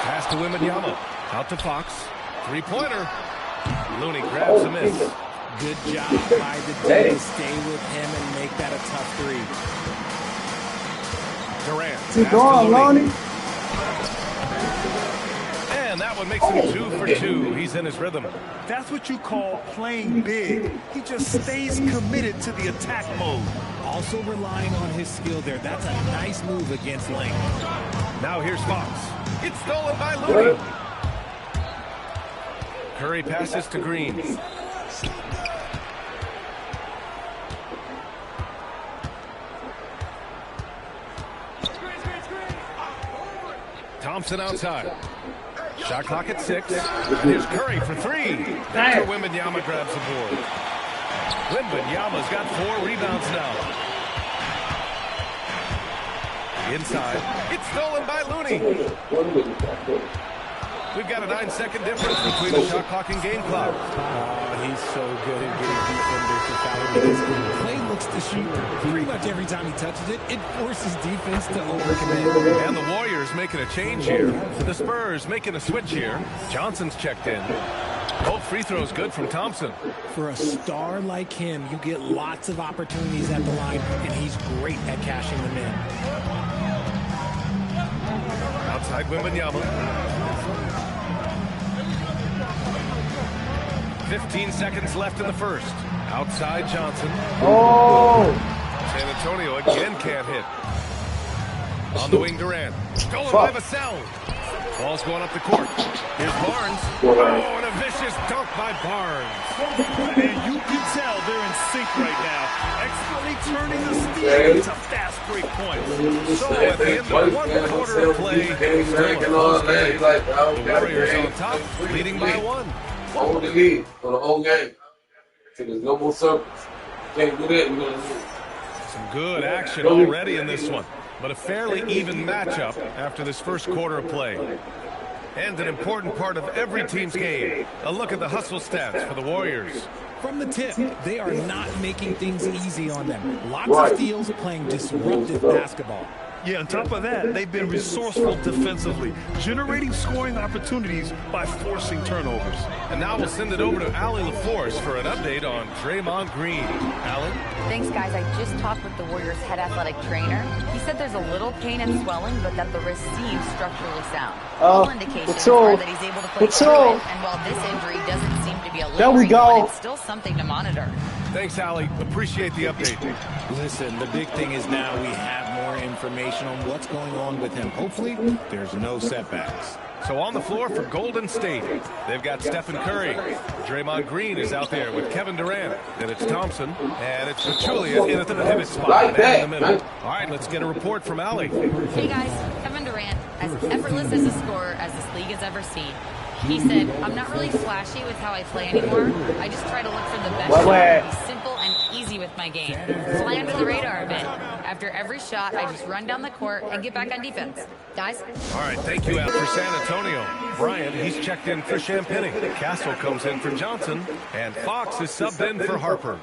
Pass to Wembanyama. Out to Fox. Three-pointer. Looney grabs a miss. Good job by the team to stay with him and make that a tough three. Durant. Keep going, Looney. And that one makes him 2 for 2. He's in his rhythm. That's what you call playing big. He just stays committed to the attack mode. Also relying on his skill there. That's a nice move against length. Now here's Fox. It's stolen by Looney. Curry passes to Green. Thompson outside. Shot clock at 6. And here's Curry for 3. After Wembanyama grabs the board. Wembanyama's got 4 rebounds now. Inside. It's stolen by Looney. We've got a 9-second difference between the shot clock and game clock. He's so good at getting defenders to foul because Clay looks to shoot pretty much every time he touches it. It forces defense to overcommit. And the Warriors making a change here. The Spurs making a switch here. Johnson's checked in. Both free throws good from Thompson. For a star like him, you get lots of opportunities at the line, and he's great at cashing them in. Outside Wembanyama. 15 seconds left in the first. Outside Johnson. Oh! San Antonio again can't hit. On the wing, Durant. Stolen by Vassell. Ball's going up the court. Here's Barnes. Oh, and a vicious dunk by Barnes. And you can tell they're in sync right now. Expertly turning the steal into fast break points. So at the end of 1 quarter of play, still a close game. The Warriors on top, leading by 1. Hold the lead for the whole game. So there's no more circles. Can't do that, you're going to lose. Some good action already in this one, but a fairly even matchup after this first quarter of play. And an important part of every team's game, a look at the hustle stats for the Warriors. From the tip, they are not making things easy on them. Lots of steals, playing disruptive basketball. Yeah, on top of that, they've been resourceful defensively, generating scoring opportunities by forcing turnovers. And now we'll send it over to Allie LaForce for an update on Draymond Green. Allie? Thanks, guys. I just talked with the Warriors' head athletic trainer. He said there's a little pain and swelling, but that the wrist seems structurally sound. All indications are that he's able to play through it, and while this injury doesn't seem to be a lingering one, it's still something to monitor. Thanks, Allie. Appreciate the update. Listen, the big thing is now we have more information on what's going on with him. Hopefully, there's no setbacks. So on the floor for Golden State, they've got Stephen Curry. Draymond Green is out there with Kevin Durant. Then it's Thompson. And it's Pachulia in at the pivot spot. Man in the middle. All right, let's get a report from Allie. Hey, guys. Kevin Durant, as effortless as a scorer as this league has ever seen. He said, I'm not really flashy with how I play anymore. I just try to look for the best shot, be simple and easy with my game. Fly under the radar a bit. After every shot, I just run down the court and get back on defense. Guys? All right, thank you, Al, for San Antonio. Bryant, he's checked in for Champagny. Castle comes in for Johnson. And Fox is subbed in for Harper.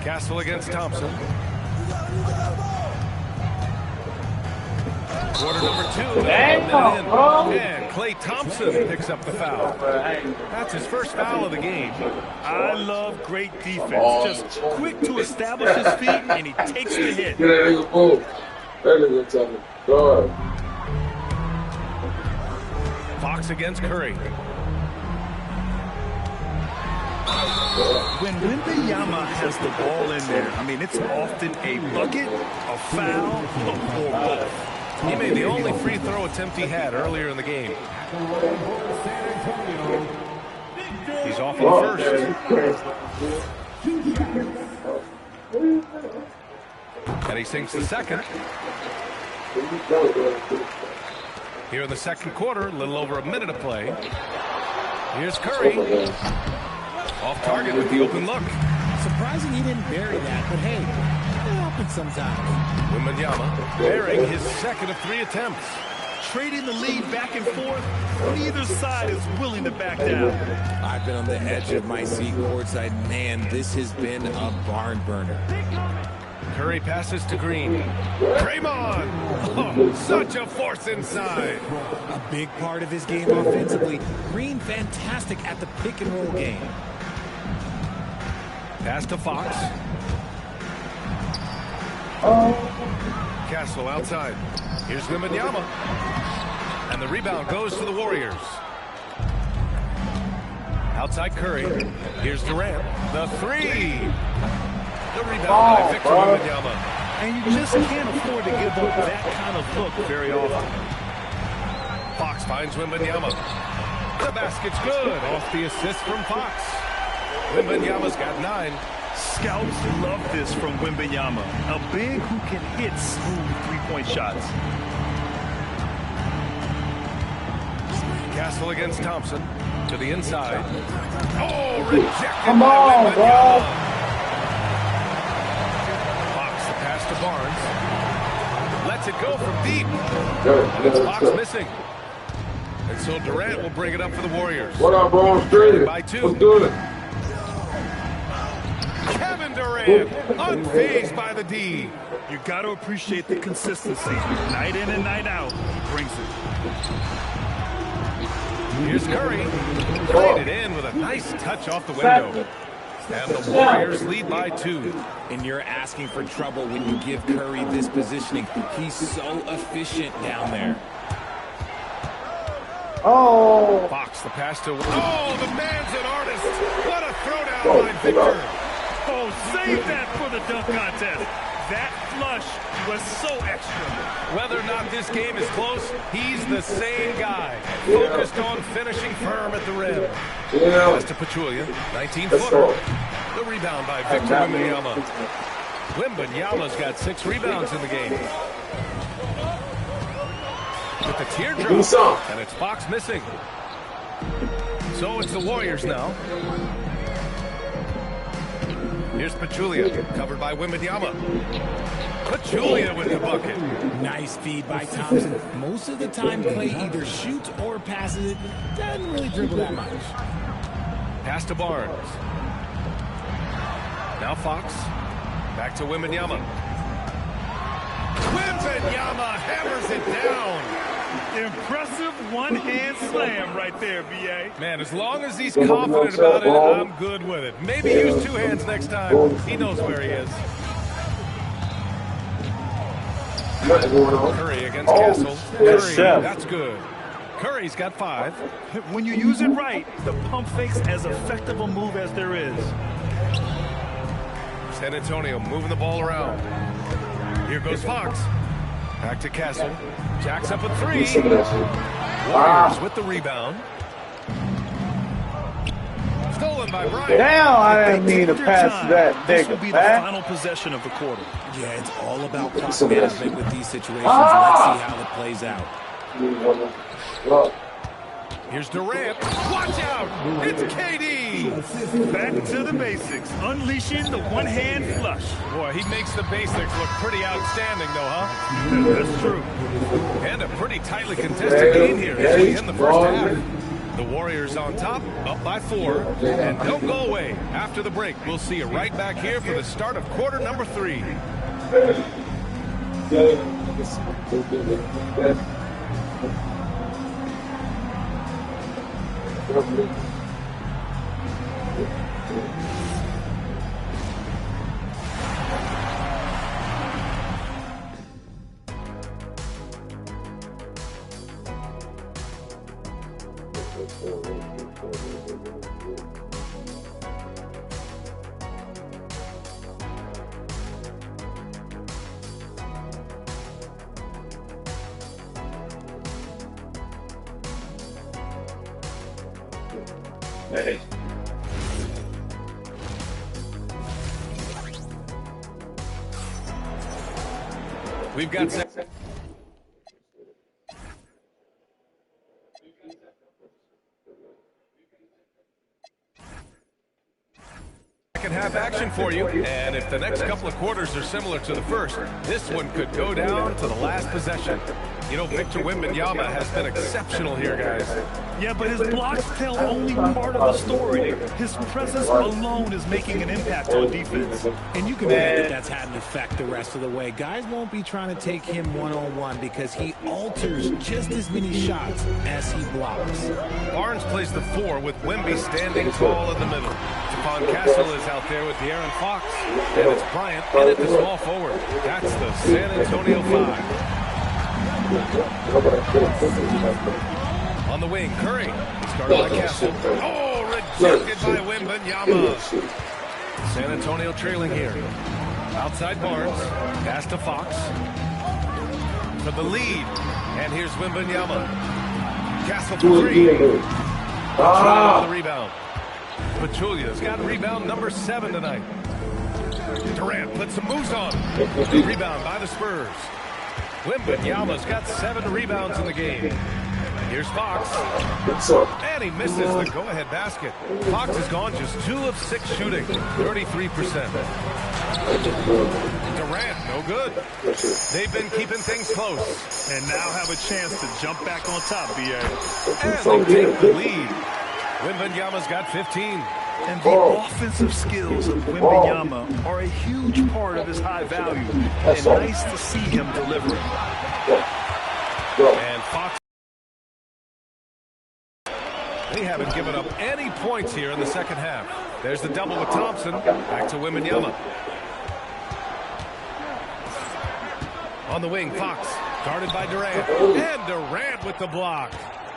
Castle against Thompson. Quarter number 2. And Klay Thompson picks up the foul. That's his first foul of the game. I love great defense. Just quick to establish his feet, and he takes the hit. Get that nigga move. That nigga tell me, God. Fox against Curry. When Wembanyama has the ball in there, I mean, it's often a bucket, a foul, or both. He made the only free throw attempt he had earlier in the game. He's off on the first. And he sinks the second. Here in the second quarter, a little over a minute of play. Here's Curry. Off target with the open look. Surprising he didn't bury that, but hey, it happens sometimes. Wembanyama bearing his second of 3 attempts. Trading the lead back and forth, neither side is willing to back down. I've been on the edge of my seat courtside. Man, this has been a barn burner. Curry passes to Green. Draymond! Oh, such a force inside. A big part of his game offensively. Green fantastic at the pick and roll game. Pass to Fox. Castle outside. Here's Wembanyama. And the rebound goes to the Warriors. Outside Curry. Here's Durant. The 3. The rebound by Victor Wembanyama. And you just can't afford to give up that kind of look very often. Fox finds Wembanyama. The basket's good. Off the assist from Fox. Wembanyama's got 9. Scouts love this from Wembanyama. A big who can hit smooth three-point shots. Castle against Thompson. To the inside. Oh, rejected. Come on, bro. Fox, the pass to Barnes. Lets it go from deep. And it's Fox missing. And so Durant will bring it up for the Warriors. What up, bro? Straight by 2. What's good? Kevin Durant, unfazed by the D. You got to appreciate the consistency. Night in and night out, he brings it. Here's Curry. Played it in with a nice touch off the window. And the Warriors lead by 2. And you're asking for trouble when you give Curry this positioning. He's so efficient down there. Oh. Fox, the pass to... Oh, the man's an artist. What a throwdown by Victor. Oh, save that for the dunk contest. That flush was so extra. Whether or not this game is close, he's the same guy. Focused on finishing firm at the rim. Pass to Pachulia, 19-footer. The rebound by Victor Wembanyama. Wembanyama's got 6 rebounds in the game. With the teardrop, and it's Fox missing. So it's the Warriors now. Here's Pachulia, covered by Wembanyama. Pachulia with the bucket. Nice feed by Thompson. Most of the time, Klay either shoots or passes it. Doesn't really dribble that much. Pass to Barnes. Now Fox. Back to Wembanyama. Wembanyama hammers it down. Impressive one-hand slam right there, BA. Man, as long as he's confident about it, I'm good with it. Maybe use 2 hands next time. He knows where he is. Curry against Castle. Curry, that's good. Curry's got 5. When you use it right, the pump fake's as effective a move as there is. San Antonio moving the ball around. Here goes Fox. Back to Castle. Jacks up a 3. Warriors with the rebound. Stolen by Bryant. Damn, I didn't mean to pass that This will nigga, be the man. final possession of the quarter. Yeah, it's all about clock management with these situations. Let's see how it plays out. Here's Durant. Watch out! It's KD! Back to the basics. Unleashing the one-hand flush. Boy, he makes the basics look pretty outstanding, though, huh? That's true. And a pretty tightly contested game here as we end the first half. The Warriors on top, up by 4. And don't go away. After the break, we'll see you right back here for the start of quarter number 3. Hey. We've got second half action for you, and if the next couple of quarters are similar to the first, this one could go down to the last possession. You know, Victor Wembanyama has been exceptional here, guys. Yeah, but his blocks tell only part of the story. His presence alone is making an impact on defense. And you can bet that that's had an effect the rest of the way. Guys won't be trying to take him one-on-one because he alters just as many shots as he blocks. Barnes plays the 4 with Wemby standing tall in the middle. Stephon Castle is out there with De'Aaron Fox. And it's Bryant in at the small forward. That's the San Antonio 5. On the wing, Curry. Started by Castle. Oh, rejected by Wembanyama. San Antonio trailing here. Outside Barnes. Pass to Fox. For the lead. And here's Wembanyama. Castle for 3. Pachulia the rebound. Pachulia's got rebound number 7 tonight. Durant puts some moves on. Rebound by the Spurs. Wembanyama's got 7 rebounds in the game. Here's Fox. And he misses the go-ahead basket. Fox has gone just 2 of 6 shooting, 33%. Durant, no good. They've been keeping things close. And now have a chance to jump back on top, BA. And they take the lead. Wembanyama's got 15. And the offensive skills of Wembanyama are a huge part of his high value. And nice to see him delivering. And Fox. They haven't given up any points here in the second half. There's the double with Thompson. Back to Wembanyama. On the wing, Fox. Guarded by Durant. And Durant with the block.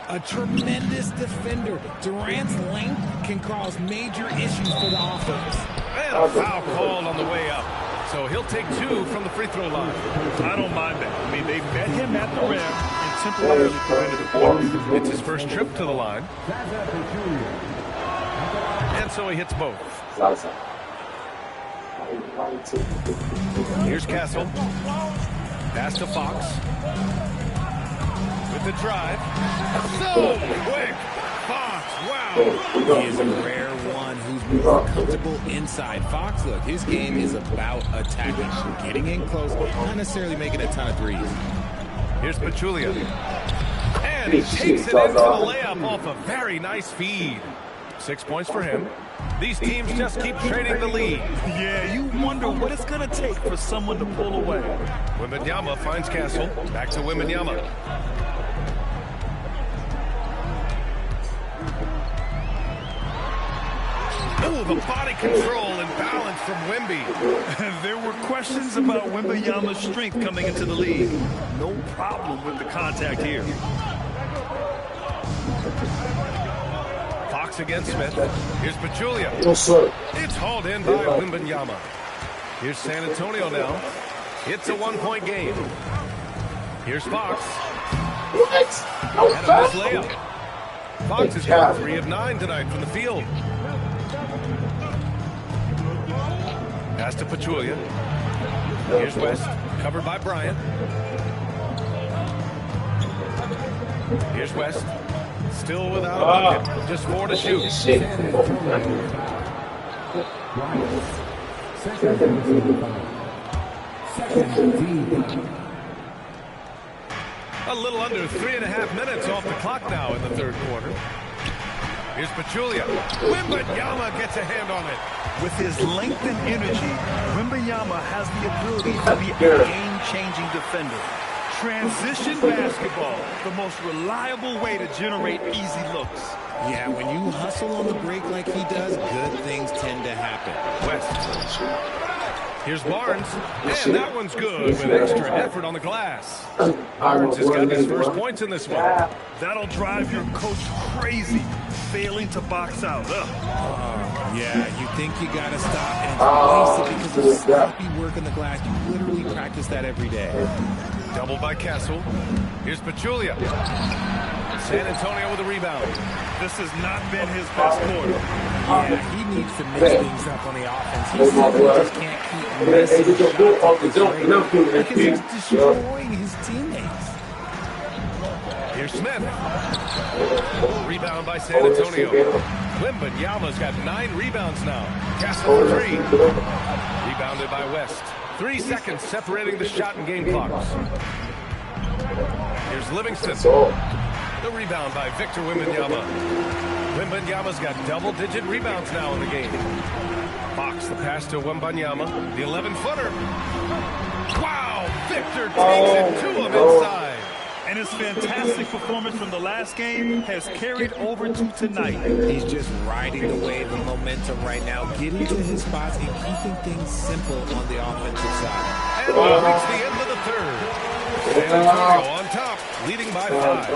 A tremendous defender. Durant's length can cause major issues for the offense. And a foul called on the way up. So he'll take 2 from the free throw line. I don't mind that. I mean, they met him at the rim and temporarily prevented the block. It's his first trip to the line. And so he hits both. Here's Castle. Pass to Fox. With the drive. So quick. Fox, wow. He is a rare one who's more comfortable inside. Fox, look, his game is about attacking, getting in close, not necessarily making a ton of threes. Here's Pachulia. And he takes it into the layup off a very nice feed. 6 points for him. These teams just keep trading the lead. Yeah, you wonder what it's going to take for someone to pull away. Wembanyama finds Castle. Back to Wembanyama. Oh, the body control and balance from Wemby. There were questions about Wembanyama's strength coming into the league. No problem with the contact here. Fox against Smith. Here's Pachulia. It's hauled in by Wembanyama. Here's San Antonio now. It's a 1-point game. Here's Fox. And a missed layup. Fox has got 3 of 9 tonight from the field. Pass to Pachulia. Here's West, covered by Bryant. Here's West, still without a bucket, just 4 to shoot. A little under 3.5 minutes off the clock now in the third quarter. Here's Pachulia. Wembanyama gets a hand on it. With his length and energy, Wembanyama has the ability to be a game-changing defender. Transition basketball, the most reliable way to generate easy looks. Yeah, when you hustle on the break like he does, good things tend to happen. West. Here's Barnes, and that one's good with extra effort on the glass. Barnes has got his first points in this one. That'll drive your coach crazy, failing to box out. Yeah, you think you got to stop and place it because of sloppy work on the glass. You literally practice that every day. Double by Castle. Here's Pachulia. San Antonio with a rebound. This has not been his best quarter. Yeah, he needs to mix things up on the offense. He simply just can't keep missing shots because he's destroying his teammates. Here's Smith. Rebound by San Antonio. Wembanyama's got 9 rebounds now. Castle for 3. Rebounded by West. 3 seconds separating the shot and game clocks. Here's Livingston. The rebound by Victor Wembanyama. Wembanyama's got double-digit rebounds now in the game. Fox the pass to Wembanyama. The 11-footer. Wow! Victor takes it to him inside. And his fantastic performance from the last game has carried over to tonight. He's just riding the wave of momentum right now, getting to his spots and keeping things simple on the offensive side. And we'll reach the end of the third. San Antonio on top, leading by 5.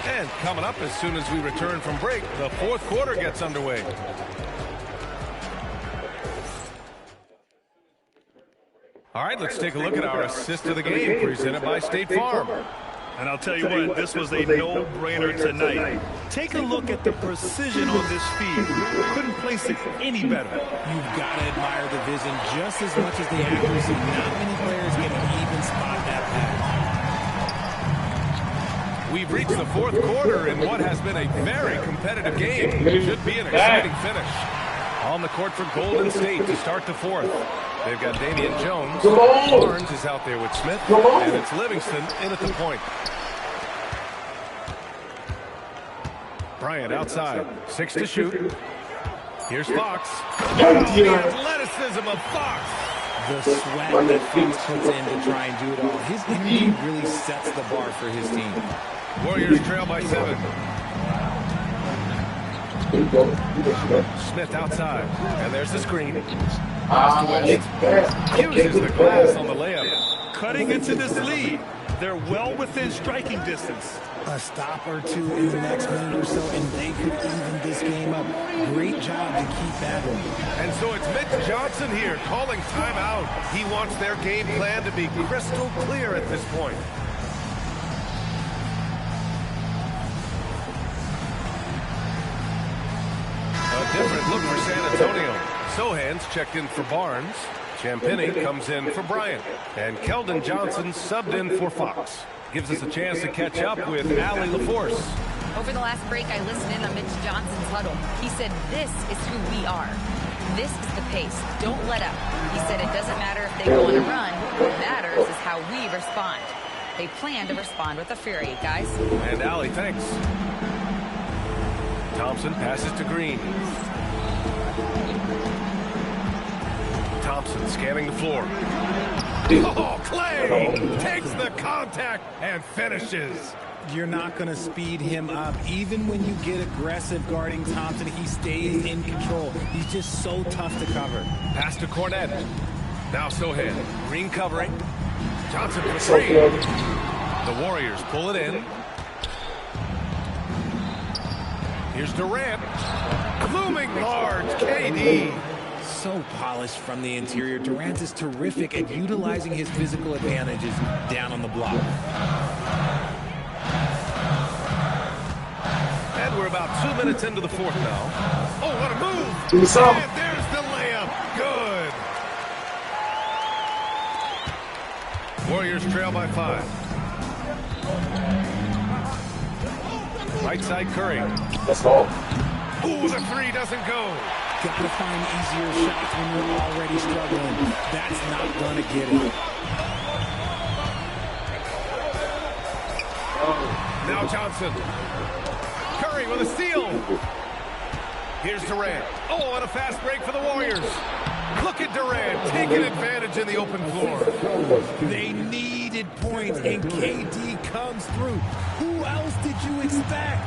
And coming up as soon as we return from break, the fourth quarter gets underway. All right, let's take a look at our assist of the game, presented by State Farm. And I'll tell you what, this was a no-brainer tonight. Take a look at the precision on this feed. Couldn't place it any better. You've got to admire the vision just as much as the accuracy. Not many players can even spot that pass. We've reached the fourth quarter in what has been a very competitive game. It should be an exciting finish. On the court for Golden State to start the fourth. They've got Damian Jones. Barnes is out there with Smith. And it's Livingston in at the point. Bryant outside. 6 to shoot. Here's Fox. Oh, the athleticism of Fox. The sweat that Fox puts in to try and do it all. His energy really sets the bar for his team. Warriors trail by 7. Smith outside. And there's the screen. Pass to West. Uses the glass on the layup. Cutting into this lead. They're well within striking distance. A stop or two in the next minute or so, and they could even this game up. Great job to keep battling. And so it's Mitch Johnson here calling timeout. He wants their game plan to be crystal clear at this point. A different look for San Antonio. Sohan's checked in for Barnes. Champagny comes in for Bryant. And Keldon Johnson subbed in for Fox. Gives us a chance to catch up with Allie LaForce. Over the last break, I listened in on Mitch Johnson's huddle. He said, this is who we are. This is the pace. Don't let up. He said it doesn't matter if they go on a run. What matters is how we respond. They plan to respond with a fury, guys. And Allie, thanks. Thompson passes to Green. Thompson scanning the floor. Oh, Clay takes the contact and finishes. You're not going to speed him up. Even when you get aggressive guarding Thompson, he stays in control. He's just so tough to cover. Pass to Cornette. Now Sohan. Green covering. Johnson for 3. The Warriors pull it in. Here's Durant. Looming large, KD. So polished from the interior. Durant is terrific at utilizing his physical advantages down on the block. And we're about 2 minutes into the fourth now. Oh, what a move! And there's the layup. Good. Warriors trail by 5. Right side Curry. Let's go. Ooh, the 3 doesn't go. Got to find easier shots when you're already struggling. That's not going to get it. Now Johnson. Curry with a steal. Here's Durant. Oh, and a fast break for the Warriors. Look at Durant taking advantage in the open floor. They needed points, and KD comes through. Who else did you expect?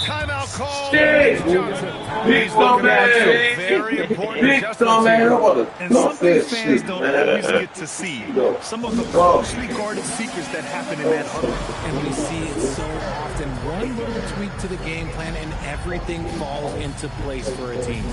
Timeout call. Shit. Johnson. Big dumbass. Very important Big adjustments dumbass. And something fans don't always get to see. Some of the closely guarded secrets that happen in that huddle. And we see it so often. One little tweak to the game plan and everything falls into place for a team.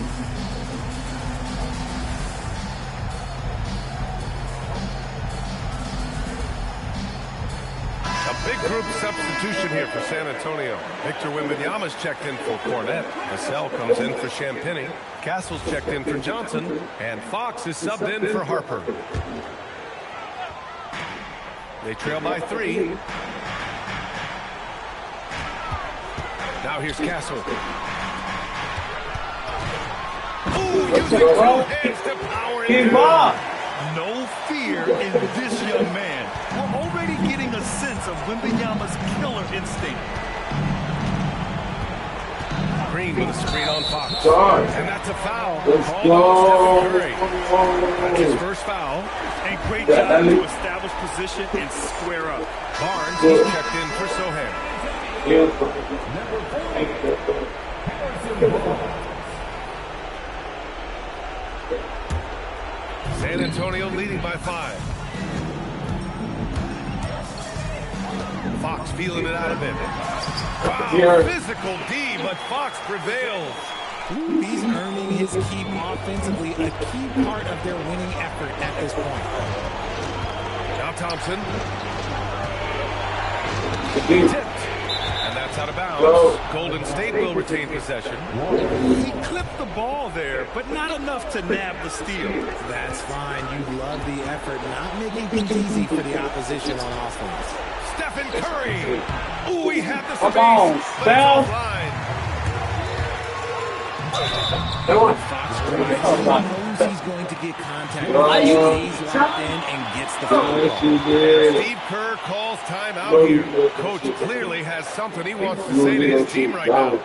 A big group substitution here for San Antonio. Victor Wembanyama's checked in for Cornette. Vassell comes in for Champagny. Castle's checked in for Johnson. And Fox is subbed in for Harper. They trail by 3. Now here's Castle. Ooh, using 2 hands to power it. No fear in this young man. We're already getting a sense of Wembanyama's killer instinct. Green with a screen on Fox. And that's a foul. Let's go. That's his first foul. And great job to establish position and square up. Barnes, he's checked in for Sohan. San Antonio leading by 5. Fox feeling it out of it. Wow, physical D, but Fox prevails. He's earning his keep offensively, a key part of their winning effort at this point. Now Thompson. Tipped. And that's out of bounds. Golden State will retain possession. He clipped the ball there, but not enough to nab the steal. That's fine. You love the effort, not making things easy for the opposition on offense. Stephen Curry. Ooh, he had the Come on, Steph. Fox knows he's going to get contact. He's locked in and gets the foul. Steve Kerr calls timeout here. Coach clearly has something he wants to say to his team right now.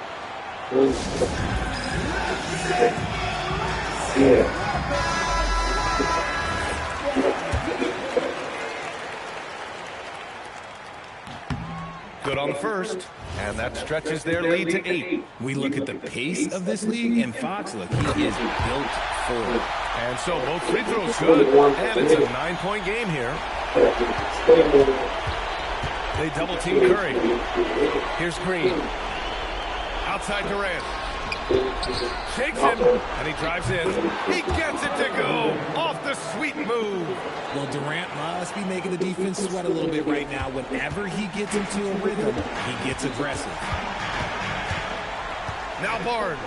Good on the first, and that stretches their lead to 8. We look at the pace of this league, and Fox, look, he is built for it. And so both free throws good, and it's a 9-point game here. They double-team Curry. Here's Green. Outside Durant. Shakes him, and he drives in. He gets it to go. Off the sweet move. Well, Durant must be making the defense sweat a little bit right now. Whenever he gets into a rhythm, he gets aggressive. Now Barnes.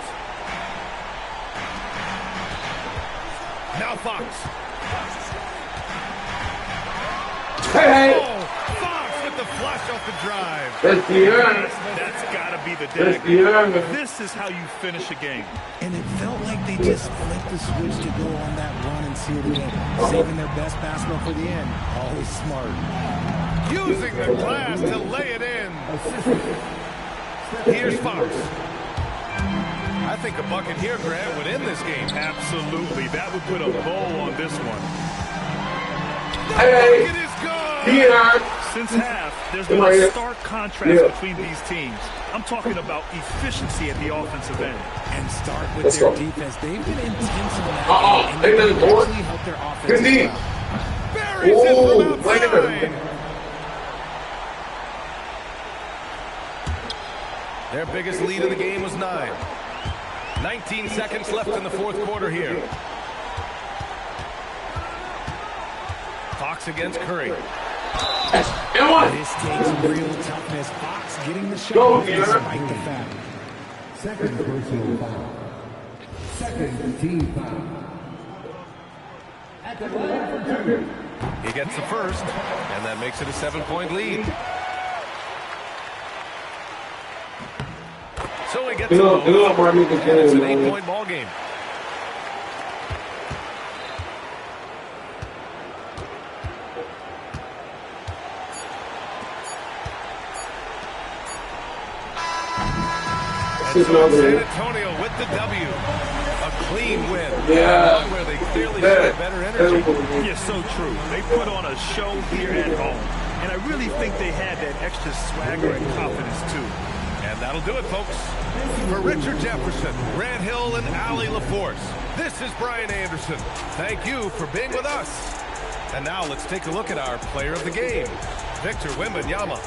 Now Fox. Hey! Oh, Fox with the flush off the drive. That's the earn. That's got to be the dagger. This is how you finish a game. And it felt like they just flipped the switch to go on that run and seal the game. Saving their best basketball for the end. Always smart. Using the glass to lay it in. Here's Fox. I think a bucket here, Grant, would end this game. Absolutely. That would put a bow on this one. Hey! Bucket is gone! Since half, there's been a stark contrast between these teams. I'm talking about efficiency at the offensive end. And start with their defense. They've been intense in that game, and they actually help their offense as well. Buries it from outside. Their biggest lead in the game was 9. 19 seconds left in the fourth quarter here. Fox against Curry. This takes real toughness. Fox getting the shot despite the foul. Second personal foul. Second team foul. At the line for 2. He gets the first, and that makes it a 7-point lead. So he gets a move, and it's an 8-point ball game. And so San Antonio with the W. A clean win. Yeah. Where they clearly showed better energy. Yeah, so true. They put on a show here at home. And I really think they had that extra swagger and confidence, too. And that'll do it, folks. For Richard Jefferson, Grant Hill, and Allie LaForce, this is Brian Anderson. Thank you for being with us. And now let's take a look at our player of the game, Victor Wembanyama.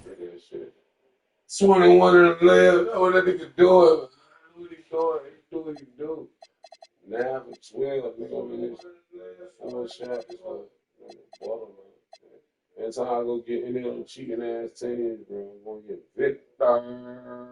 That shit. 21 and 11. Oh, that nigga doing. What he doing? He do what he do. 9 for 12. Nigga, I mean, I'm gonna shot this bottom, man. Every time I go get any of them cheating ass teams, bro, I'm gonna get Victor.